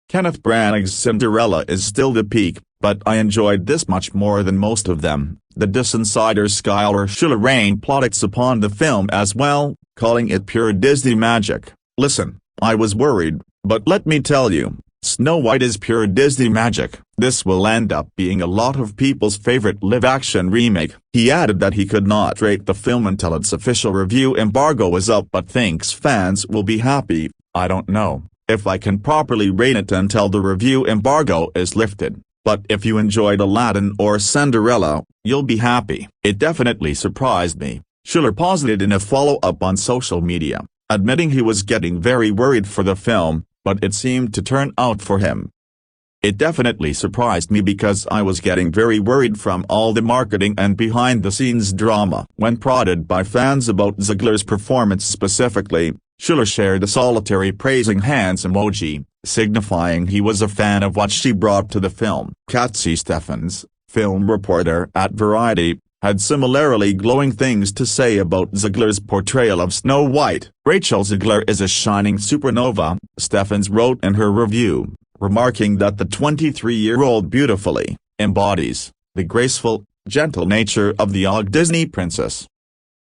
Kenneth Branagh's Cinderella is still the peak, but I enjoyed this much more than most of them. The Dis Insider Skylar Schulerain plaudits upon the film as well, calling it pure Disney magic. Listen, I was worried, but let me tell you, Snow White is pure Disney magic. This will end up being a lot of people's favorite live-action remake. He added that he could not rate the film until its official review embargo is up but thinks fans will be happy. I don't know if I can properly rate it until the review embargo is lifted, but if you enjoyed Aladdin or Cinderella, you'll be happy. It definitely surprised me, Schuller posited in a follow-up on social media, admitting he was getting very worried for the film, but it seemed to turn out for him. It definitely surprised me because I was getting very worried from all the marketing and behind-the-scenes drama. When prodded by fans about Zegler's performance specifically, Schuller shared a solitary praising hands emoji, signifying he was a fan of what she brought to the film. Kathy Steffens, film reporter at Variety, had similarly glowing things to say about Zegler's portrayal of Snow White. Rachel Zegler is a shining supernova, Steffens wrote in her review, remarking that the 23-year-old beautifully embodies the graceful, gentle nature of the Disney princess.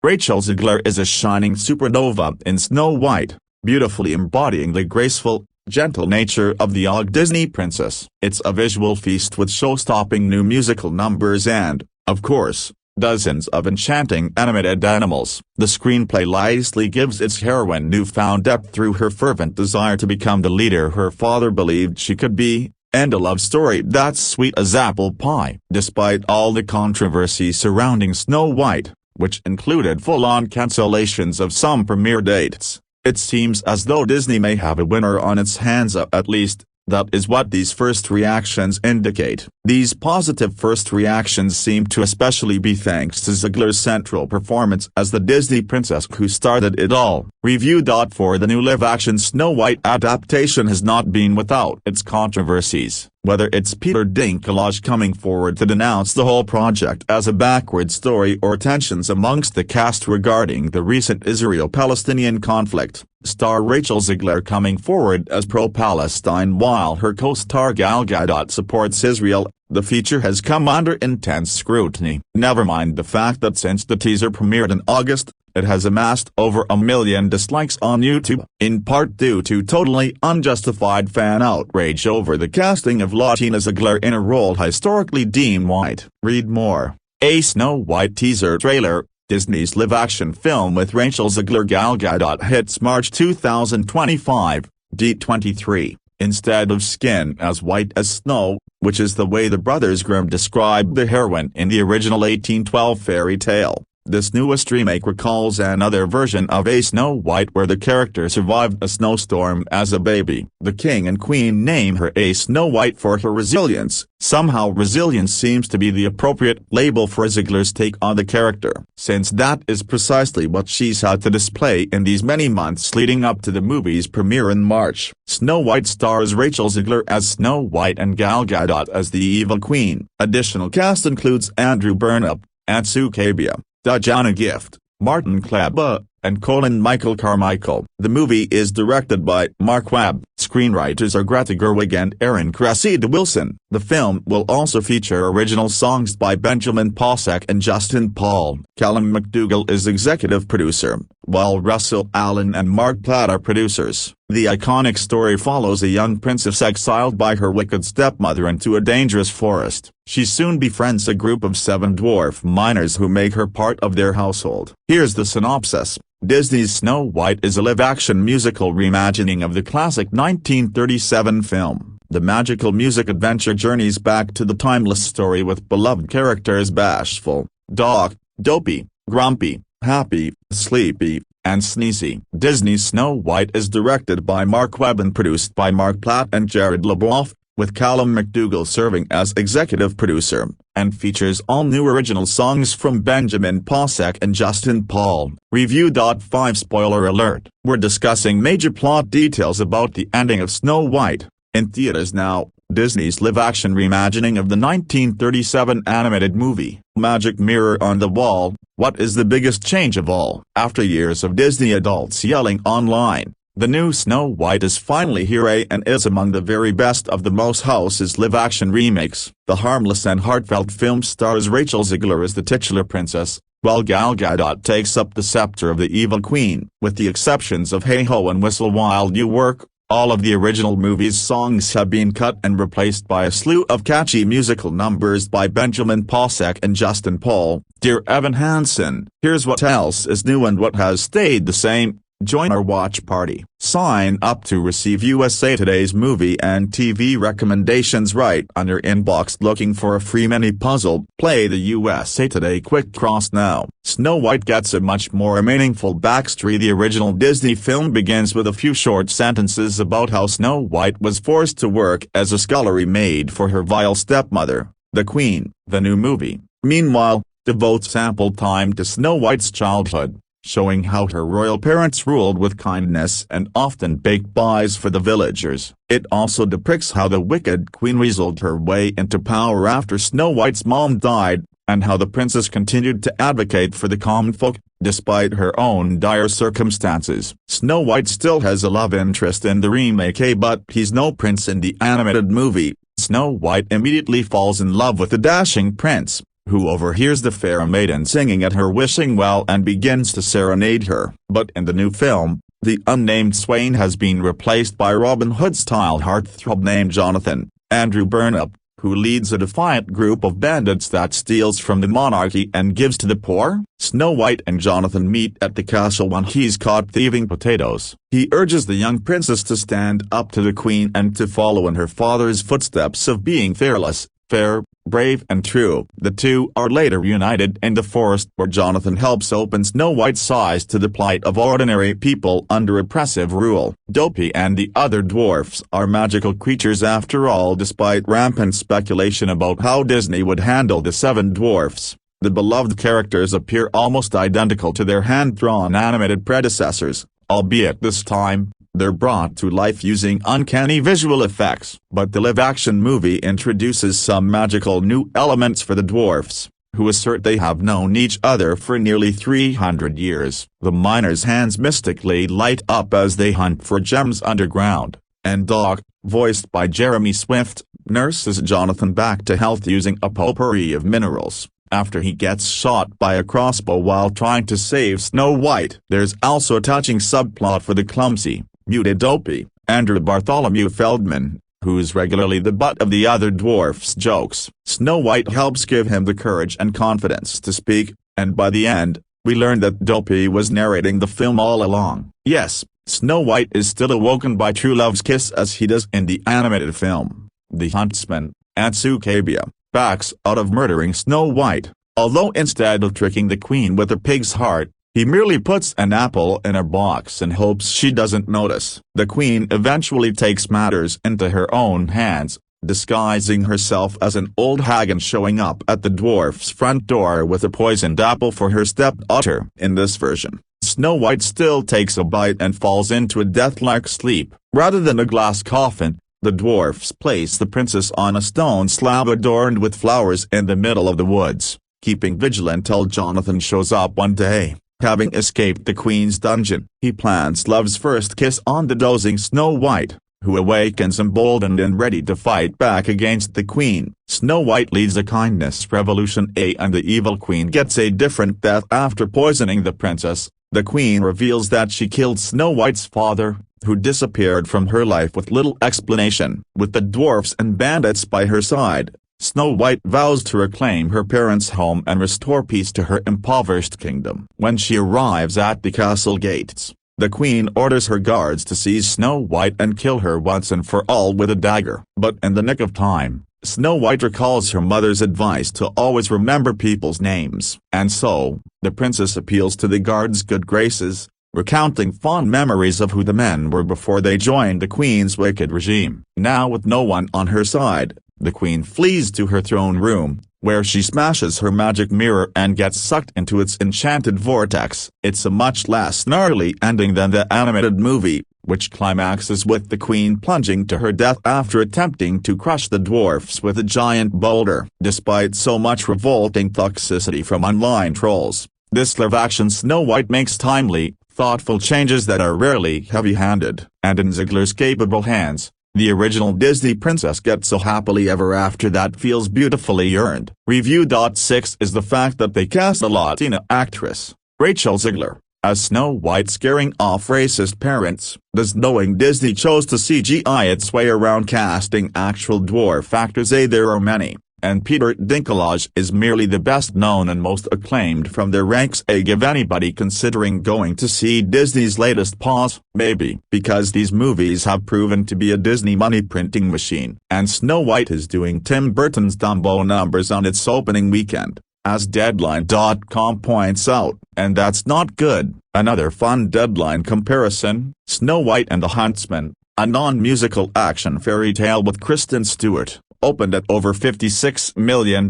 Rachel Zegler is a shining supernova in Snow White, beautifully embodying the graceful, gentle nature of the Disney princess. It's a visual feast with show-stopping new musical numbers and, of course, dozens of enchanting animated animals. The screenplay wisely gives its heroine newfound depth through her fervent desire to become the leader her father believed she could be, and a love story that's sweet as apple pie. Despite all the controversy surrounding Snow White, which included full-on cancellations of some premiere dates, it seems as though Disney may have a winner on its hands. At least, that is what these first reactions indicate. These positive first reactions seem to especially be thanks to Zegler's central performance as the Disney princess who started it all. Review. For the new live-action Snow White adaptation has not been without its controversies, whether it's Peter Dinklage coming forward to denounce the whole project as a backward story or tensions amongst the cast regarding the recent Israel-Palestinian conflict. Star Rachel Zegler coming forward as pro-Palestine while her co-star Gal Gadot supports Israel. the feature has come under intense scrutiny. Never mind the fact that since the teaser premiered in August, it has amassed over 1 million dislikes on YouTube, in part due to totally unjustified fan outrage over the casting of Latina Zegler in a role historically deemed white. Read more. A Snow White teaser trailer. Disney's live-action film with Rachel Zegler Gal Gadot hits March 2025, D23, instead of skin as white as snow, which is the way the brothers Grimm described the heroine in the original 1812 fairy tale. This newest remake recalls another version of A Snow White where the character survived a snowstorm as a baby. The king and queen name her A Snow White for her resilience. Somehow resilience seems to be the appropriate label for Zegler's take on the character, since that is precisely what she's had to display in these many months leading up to the movie's premiere in March. Snow White stars Rachel Zegler as Snow White and Gal Gadot as the evil queen. Additional cast includes Andrew Burnap, Atsu Kabia, Dajana Gift, Martin Kleba, and Colin Michael Carmichael. The movie is directed by Mark Webb. Screenwriters are Greta Gerwig and Aaron Cressida Wilson. The film will also feature original songs by Benjamin Pasek and Justin Paul. Callum McDougall is executive producer, while Russell Allen and Mark Platt are producers. The iconic story follows a young princess exiled by her wicked stepmother into a dangerous forest. She soon befriends a group of 7 dwarf miners who make her part of their household. Here's the synopsis. Disney's Snow White is a live-action musical reimagining of the classic 1937 film. The magical music adventure journeys back to the timeless story with beloved characters Bashful, Doc, Dopey, Grumpy, Happy, Sleepy, and Sneezy. Disney's Snow White is directed by Mark Webb and produced by Mark Platt and Jared LeBoeuf, with Callum McDougall serving as executive producer, and features all new original songs from Benjamin Pasek and Justin Paul. Review. 5 Spoiler alert. We're discussing major plot details about the ending of Snow White, in theaters now. Disney's live-action reimagining of the 1937 animated movie. Magic mirror on the wall, what is the biggest change of all? After years of Disney adults yelling online, the new Snow White is finally here and is among the very best of the most houses live-action remakes. The harmless and heartfelt film stars Rachel Zegler as the titular princess, while Gal Gadot takes up the scepter of the evil queen. With the exceptions of Hey Ho and Whistle While You Work, all of the original movie's songs have been cut and replaced by a slew of catchy musical numbers by Benjamin Pasek and Justin Paul. Dear Evan Hansen, here's what else is new and what has stayed the same. Join our watch party. Sign up to receive USA Today's movie and TV recommendations right on your inbox. Looking for a free mini puzzle? Play the USA Today Quick Cross now. Snow White gets a much more meaningful backstory. The original Disney film begins with a few short sentences about how Snow White was forced to work as a scullery maid for her vile stepmother, the Queen. The new movie, meanwhile, devotes ample time to Snow White's childhood, showing how her royal parents ruled with kindness and often baked pies for the villagers. It also depicts how the wicked queen weaseled her way into power after Snow White's mom died, and how the princess continued to advocate for the common folk, despite her own dire circumstances. Snow White still has a love interest in the remake, but he's no prince in the animated movie. Snow White immediately falls in love with the dashing prince, who overhears the fair maiden singing at her wishing well and begins to serenade her. But in the new film, the unnamed swain has been replaced by Robin Hood-style heartthrob named Jonathan. Andrew Burnap, who leads a defiant group of bandits that steals from the monarchy and gives to the poor. Snow White and Jonathan meet at the castle when he's caught thieving potatoes. He urges the young princess to stand up to the queen and to follow in her father's footsteps of being fearless, fair, brave and true. The two are later united in the forest where Jonathan helps open Snow White's eyes to the plight of ordinary people under oppressive rule. Dopey and the other dwarfs are magical creatures after all. Despite rampant speculation about how Disney would handle the 7 dwarfs, the beloved characters appear almost identical to their hand-drawn animated predecessors, albeit this time, they're brought to life using uncanny visual effects. But the live-action movie introduces some magical new elements for the dwarfs, who assert they have known each other for nearly 300 years. The miners' hands mystically light up as they hunt for gems underground, and Doc, voiced by Jeremy Swift, nurses Jonathan back to health using a potpourri of minerals, after he gets shot by a crossbow while trying to save Snow White. There's also a touching subplot for the clumsy, muted dopey, Andrew Bartholomew Feldman, who's regularly the butt of the other dwarfs' jokes. Snow White helps give him the courage and confidence to speak, and by the end, we learn that Dopey was narrating the film all along. Yes, Snow White is still awoken by true love's kiss as he does in the animated film. The huntsman, Atsukabia, backs out of murdering Snow White, although instead of tricking the queen with a pig's heart, he merely puts an apple in a box and hopes she doesn't notice. The queen eventually takes matters into her own hands, disguising herself as an old hag and showing up at the dwarf's front door with a poisoned apple for her stepdaughter. In this version, Snow White still takes a bite and falls into a death-like sleep. Rather than a glass coffin, the dwarfs place the princess on a stone slab adorned with flowers in the middle of the woods, keeping vigilant till Jonathan shows up one day. Having escaped the queen's dungeon, he plants love's first kiss on the dozing Snow White, who awakens emboldened and ready to fight back against the queen. Snow White leads a kindness revolution, and the evil queen gets a different death after poisoning the princess. The queen reveals that she killed Snow White's father, who disappeared from her life with little explanation. With the dwarfs and bandits by her side, Snow White vows to reclaim her parents' home and restore peace to her impoverished kingdom. When she arrives at the castle gates, the queen orders her guards to seize Snow White and kill her once and for all with a dagger. But in the nick of time, Snow White recalls her mother's advice to always remember people's names. And so, the princess appeals to the guards' good graces, recounting fond memories of who the men were before they joined the queen's wicked regime. Now with no one on her side, the queen flees to her throne room, where she smashes her magic mirror and gets sucked into its enchanted vortex. It's a much less gnarly ending than the animated movie, which climaxes with the queen plunging to her death after attempting to crush the dwarfs with a giant boulder. Despite so much revolting toxicity from online trolls, this live-action Snow White makes timely, thoughtful changes that are rarely heavy-handed. And in Zegler's capable hands, the original Disney princess gets a happily ever after that feels beautifully earned. Review. 6 is the fact that they cast a Latina actress, Rachel Zegler, as Snow White, scaring off racist parents. Does knowing Disney chose to CGI its way around casting actual dwarf actors? There are many, and Peter Dinklage is merely the best known and most acclaimed from their ranks. Give anybody considering going to see Disney's latest pause? Maybe. Because these movies have proven to be a Disney money printing machine, and Snow White is doing Tim Burton's Dumbo numbers on its opening weekend, as Deadline.com points out, and that's not good. Another fun Deadline comparison, Snow White and the Huntsman, a non-musical action fairy tale with Kristen Stewart, opened at over $56 million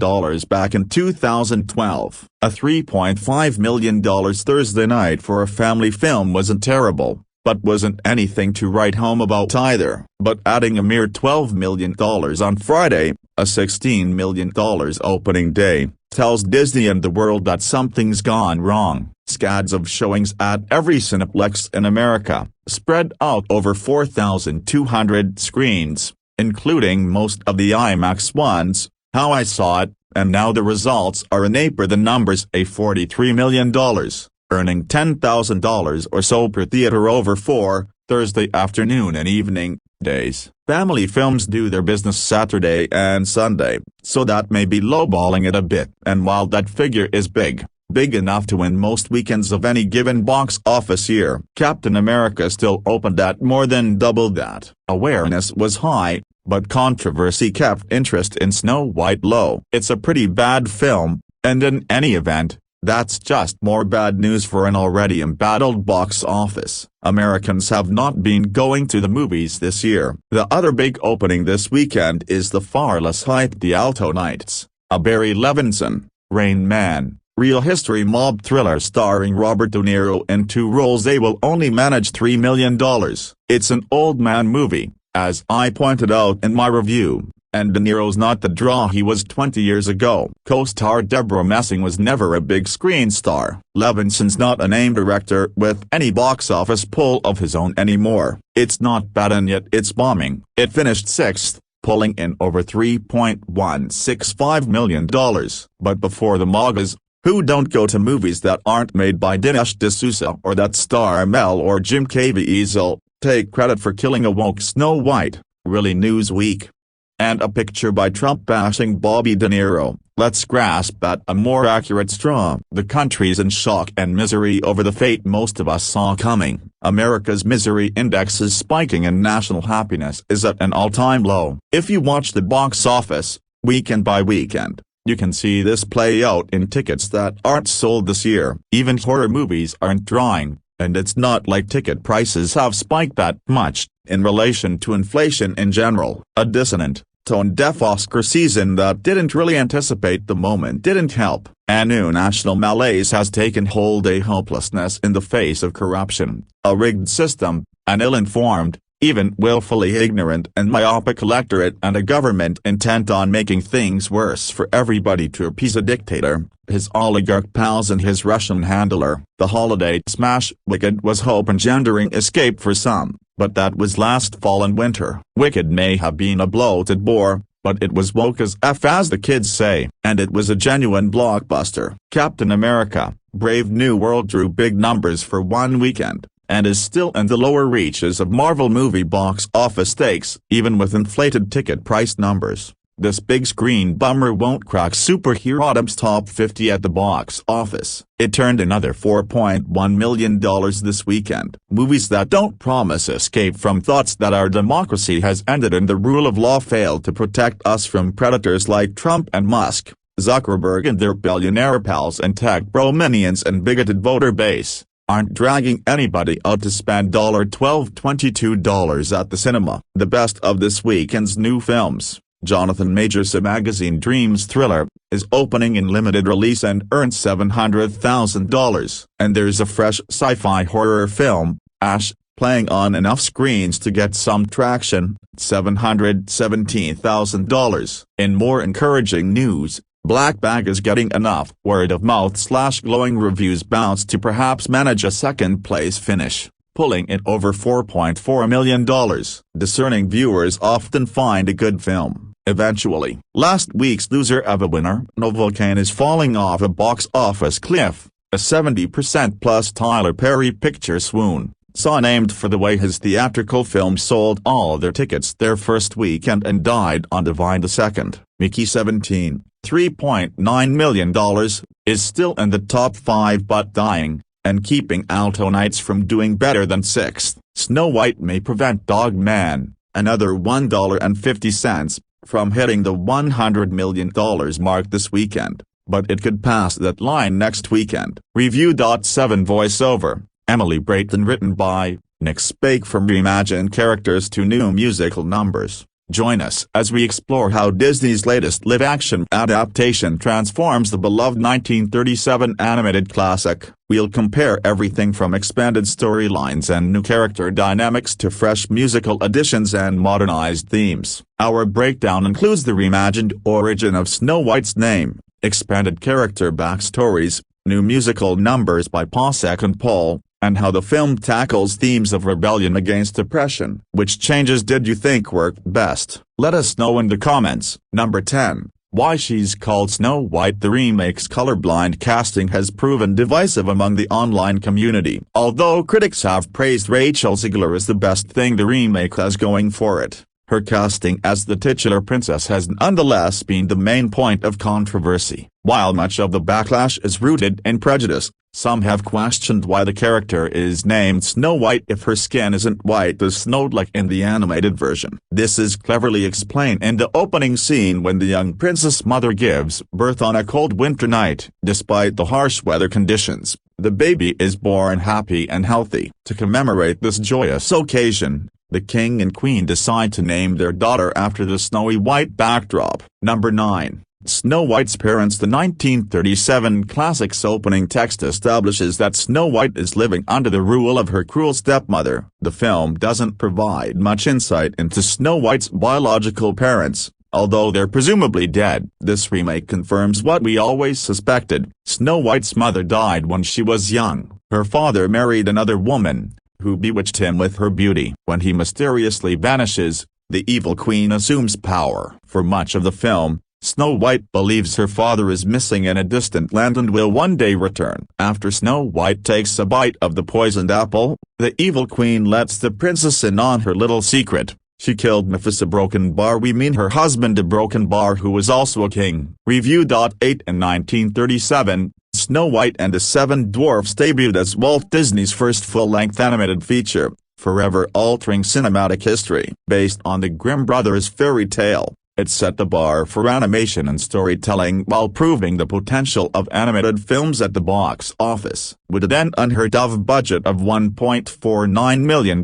back in 2012. A $3.5 million Thursday night for a family film wasn't terrible, but wasn't anything to write home about either. But adding a mere $12 million on Friday, a $16 million opening day, tells Disney and the world that something's gone wrong. Scads of showings at every Cineplex in America, spread out over 4,200 screens, including most of the IMAX ones. How I saw it, and now the results are in April. The numbers: a $43 million, earning $10,000 or so per theater over 4 Thursday afternoon and evening days. Family films do their business Saturday and Sunday, so that may be lowballing it a bit. And while that figure is big enough to win most weekends of any given box office year, Captain America still opened at more than double that. Awareness was high, but controversy kept interest in Snow White low. It's a pretty bad film, and in any event, that's just more bad news for an already embattled box office. Americans have not been going to the movies this year. The other big opening this weekend is the far less hyped The Alto Nights, a Barry Levinson, Rain Man, real history mob thriller starring Robert De Niro in 2 roles. They will only manage $3 million. It's an old man movie, as I pointed out in my review, and De Niro's not the draw he was 20 years ago. Co-star Deborah Messing was never a big screen star. Levinson's not a name director with any box office pull of his own anymore. It's not bad and yet it's bombing. It finished 6th, pulling in over $3.165 million. But before the MAGAs, who don't go to movies that aren't made by Dinesh D'Souza or that star Mel or Jim Caviezel, take credit for killing a woke Snow White, really Newsweek. And a picture by Trump-bashing Bobby De Niro, let's grasp at a more accurate straw. The country's in shock and misery over the fate most of us saw coming. America's misery index is spiking and national happiness is at an all-time low. If you watch the box office, weekend by weekend, you can see this play out in tickets that aren't sold this year. Even horror movies aren't drawing, and it's not like ticket prices have spiked that much, in relation to inflation in general. A dissonant, tone-deaf Oscar season that didn't really anticipate the moment didn't help. A new national malaise has taken hold, a hopelessness in the face of corruption, a rigged system, an ill-informed, even willfully ignorant and myopic electorate, and a government intent on making things worse for everybody to appease a dictator, his oligarch pals and his Russian handler. The holiday smash Wicked was hope-engendering escape for some, but that was last fall and winter. Wicked may have been a bloated bore, but it was woke as F, as the kids say, and it was a genuine blockbuster. Captain America, Brave New World drew big numbers for one weekend, and is still in the lower reaches of Marvel movie box office stakes, even with inflated ticket price numbers. This big screen bummer won't crack Superherodom's top 50 at the box office. It turned another $4.1 million this weekend. Movies that don't promise escape from thoughts that our democracy has ended and the rule of law failed to protect us from predators like Trump and Musk, Zuckerberg and their billionaire pals and tech bro minions and bigoted voter base, aren't dragging anybody out to spend $12-22 at the cinema. The best of this weekend's new films. Jonathan Majors' Magazine Dreams thriller, is opening in limited release and earned $700,000. And there's a fresh sci-fi horror film, Ash, playing on enough screens to get some traction, $717,000. In more encouraging news, Black Bag is getting enough word-of-mouth/glowing reviews bounce to perhaps manage a second-place finish, pulling in over $4.4 million. Discerning viewers often find a good film eventually. Last week's loser of a winner, No Volcano, is falling off a box office cliff. A 70% plus Tyler Perry picture swoon saw named for the way his theatrical film sold all their tickets their first weekend and died on Divine the 2nd. Mickey 17, $3.9 million, is still in the top 5 but dying, and keeping Alto Nights from doing better than 6th. Snow White may prevent Dog Man, another $1.50, from hitting the $100 million mark this weekend, but it could pass that line next weekend. Review.7 voiceover, Emily Brayton, written by Nick Spake, from Reimagine characters to new musical numbers. Join us as we explore how Disney's latest live-action adaptation transforms the beloved 1937 animated classic. We'll compare everything from expanded storylines and new character dynamics to fresh musical additions and modernized themes. Our breakdown includes the reimagined origin of Snow White's name, expanded character backstories, new musical numbers by Pasek and Paul, and how the film tackles themes of rebellion against oppression. Which changes did you think worked best? Let us know in the comments. Number 10. Why she's called Snow White. The remake's colorblind casting has proven divisive among the online community. Although critics have praised Rachel Zegler as the best thing the remake has going for it, her casting as the titular princess has nonetheless been the main point of controversy. While much of the backlash is rooted in prejudice, some have questioned why the character is named Snow White if her skin isn't white as snow like in the animated version. This is cleverly explained in the opening scene when the young princess mother gives birth on a cold winter night. Despite the harsh weather conditions, the baby is born happy and healthy. To commemorate this joyous occasion, the king and queen decide to name their daughter after the snowy white backdrop. Number 9. Snow White's parents. The 1937 classic's opening text establishes that Snow White is living under the rule of her cruel stepmother. The film doesn't provide much insight into Snow White's biological parents, although they're presumably dead. This remake confirms what we always suspected. Snow White's mother died when she was young. Her father married another woman, who bewitched him with her beauty. When he mysteriously vanishes, the evil queen assumes power. For much of the film, Snow White believes her father is missing in a distant land and will one day return. After Snow White takes a bite of the poisoned apple, the evil queen lets the princess in on her little secret. She killed Mephisto Broken Bar, we mean her husband a Broken Bar, who was also a king. Review. 8 In 1937, Snow White and the Seven Dwarfs debuted as Walt Disney's first full-length animated feature, forever altering cinematic history. Based on the Grimm brothers' fairy tale, it set the bar for animation and storytelling while proving the potential of animated films at the box office. With a then unheard of budget of $1.49 million,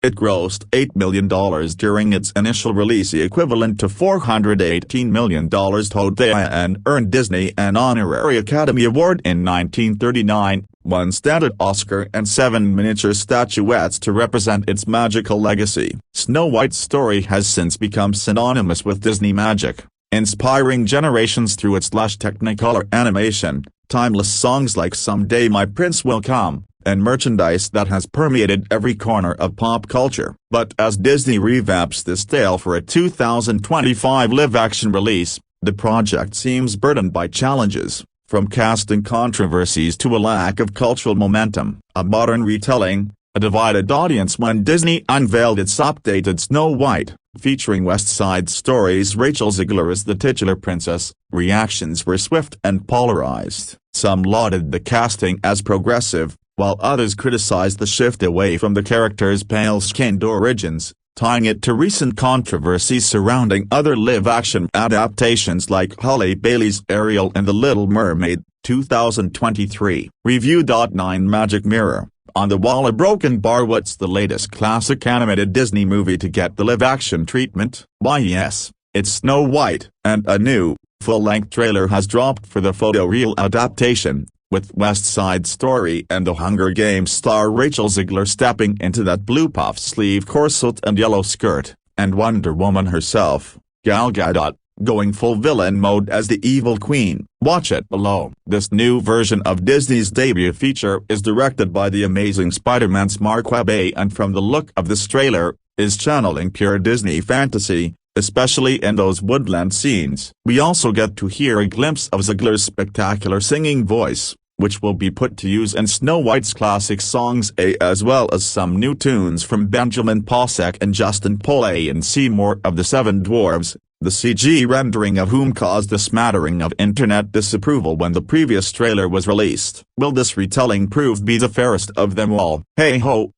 it grossed $8 million during its initial release, equivalent to $418 million today, and earned Disney an honorary Academy Award in 1939, one standard Oscar and 7 miniature statuettes to represent its magical legacy. Snow White's story has since become synonymous with Disney magic, inspiring generations through its lush Technicolor animation, timeless songs like Someday My Prince Will Come, and merchandise that has permeated every corner of pop culture. But as Disney revamps this tale for a 2025 live-action release, the project seems burdened by challenges, from casting controversies to a lack of cultural momentum, a modern retelling, a divided audience. When Disney unveiled its updated Snow White, featuring West Side Story's Rachel Zegler as the titular princess, reactions were swift and polarized. Some lauded the casting as progressive, while others criticized the shift away from the character's pale-skinned origins, tying it to recent controversies surrounding other live-action adaptations like Halle Bailey's Ariel and The Little Mermaid, 2023. Review. 9 Magic Mirror, on the wall a broken bar. What's the latest classic animated Disney movie to get the live-action treatment? Why yes, it's Snow White, and a new, full-length trailer has dropped for the photoreal adaptation, with West Side Story and The Hunger Games star Rachel Zegler stepping into that blue puff-sleeve corset and yellow skirt, and Wonder Woman herself, Gal Gadot, going full villain mode as the evil queen. Watch it below. This new version of Disney's debut feature is directed by the amazing Spider-Man's Mark Webb, and from the look of this trailer, is channeling pure Disney fantasy, especially in those woodland scenes. We also get to hear a glimpse of Zegler's spectacular singing voice, which will be put to use in Snow White's classic songs, as well as some new tunes from Benjamin Pasek and Justin Polet. And see more of the Seven Dwarfs, the CG rendering of whom caused a smattering of internet disapproval when the previous trailer was released. Will this retelling prove be the fairest of them all? Hey ho,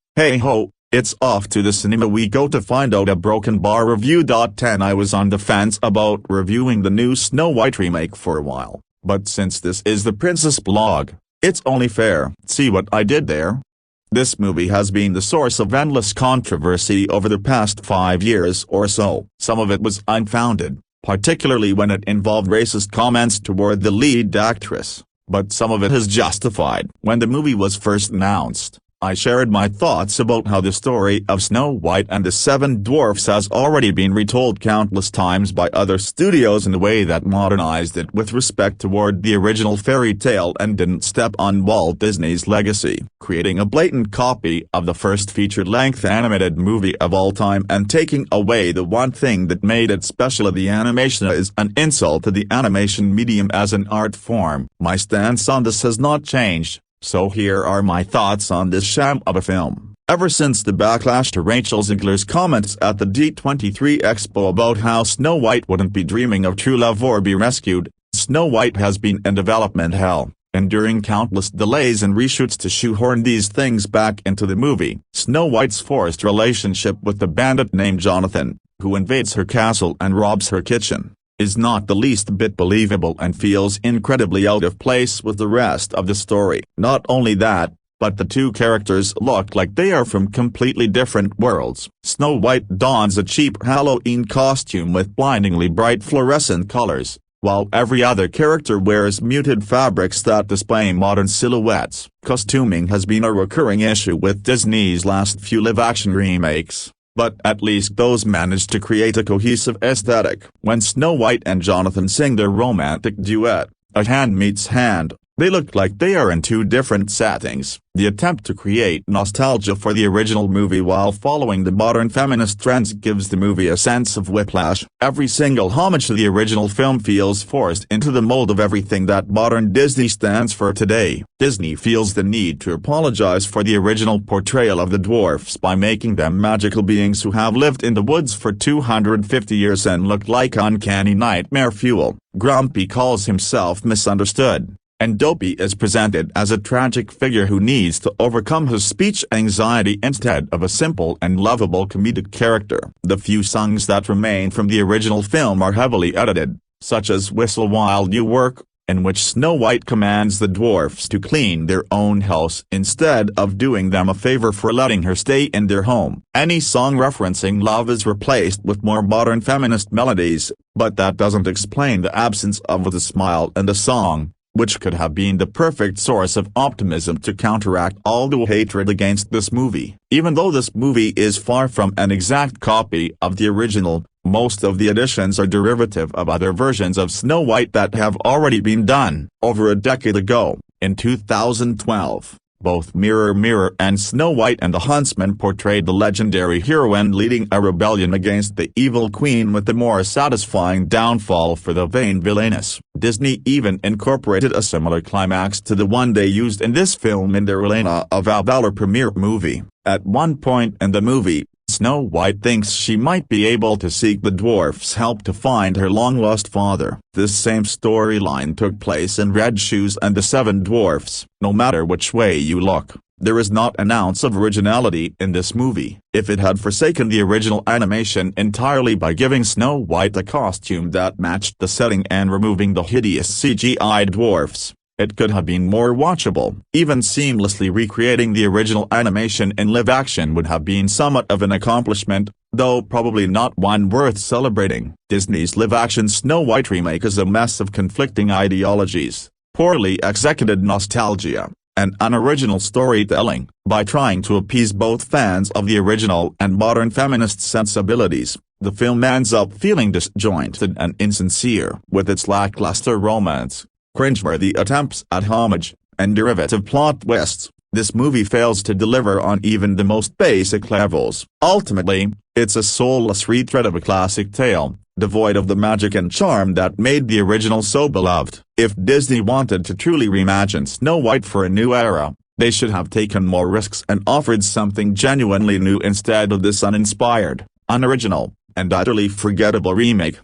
it's off to the cinema we go to find out. A Broken Bar Review. 10 I was on the fence about reviewing the new Snow White remake for a while, but since this is the Princess blog, it's only fair. See what I did there? This movie has been the source of endless controversy over the past 5 years or so. Some of it was unfounded, particularly when it involved racist comments toward the lead actress, but some of it is justified. When the movie was first announced, I shared my thoughts about how the story of Snow White and the Seven Dwarfs has already been retold countless times by other studios in a way that modernized it with respect toward the original fairy tale and didn't step on Walt Disney's legacy, creating a blatant copy of the first feature-length animated movie of all time and taking away the one thing that made it special. The animation is an insult to the animation medium as an art form. My stance on this has not changed. So here are my thoughts on this sham of a film. Ever since the backlash to Rachel Zegler's comments at the D23 Expo about how Snow White wouldn't be dreaming of true love or be rescued, Snow White has been in development hell, enduring countless delays and reshoots to shoehorn these things back into the movie. Snow White's forced relationship with the bandit named Jonathan, who invades her castle and robs her kitchen, is not the least bit believable and feels incredibly out of place with the rest of the story. Not only that, but the two characters look like they are from completely different worlds. Snow White dons a cheap Halloween costume with blindingly bright fluorescent colors, while every other character wears muted fabrics that display modern silhouettes. Costuming has been a recurring issue with Disney's last few live-action remakes, but at least those managed to create a cohesive aesthetic. When Snow White and Jonathan sing their romantic duet, A Hand Meets Hand, They look like they are in two different settings. The attempt to create nostalgia for the original movie while following the modern feminist trends gives the movie a sense of whiplash. Every single homage to the original film feels forced into the mold of everything that modern Disney stands for today. Disney feels the need to apologize for the original portrayal of the dwarfs by making them magical beings who have lived in the woods for 250 years and look like uncanny nightmare fuel. Grumpy calls himself misunderstood, and Dopey is presented as a tragic figure who needs to overcome his speech anxiety instead of a simple and lovable comedic character. The few songs that remain from the original film are heavily edited, such as Whistle While You Work, in which Snow White commands the dwarfs to clean their own house instead of doing them a favor for letting her stay in their home. Any song referencing love is replaced with more modern feminist melodies, but that doesn't explain the absence of the smile in the song, which could have been the perfect source of optimism to counteract all the hatred against this movie. Even though this movie is far from an exact copy of the original, most of the additions are derivative of other versions of Snow White that have already been done. Over a decade ago, in 2012, both Mirror Mirror and Snow White and the Huntsman portrayed the legendary heroine leading a rebellion against the evil queen with the more satisfying downfall for the vain villainess. Disney even incorporated a similar climax to the one they used in this film in their Elena of Valor premiere movie. At one point in the movie, Snow White thinks she might be able to seek the dwarfs' help to find her long-lost father. This same storyline took place in Red Shoes and the Seven Dwarfs. No matter which way you look, there is not an ounce of originality in this movie. If it had forsaken the original animation entirely by giving Snow White a costume that matched the setting and removing the hideous CGI dwarfs, it could have been more watchable. Even seamlessly recreating the original animation in live action would have been somewhat of an accomplishment, though probably not one worth celebrating. Disney's live-action Snow White remake is a mess of conflicting ideologies, poorly executed nostalgia, and unoriginal storytelling. By trying to appease both fans of the original and modern feminist sensibilities, the film ends up feeling disjointed and insincere. With its lackluster romance, cringeworthy attempts at homage, and derivative plot twists, this movie fails to deliver on even the most basic levels. Ultimately, it's a soulless retread of a classic tale, devoid of the magic and charm that made the original so beloved. If Disney wanted to truly reimagine Snow White for a new era, they should have taken more risks and offered something genuinely new instead of this uninspired, unoriginal, and utterly forgettable remake.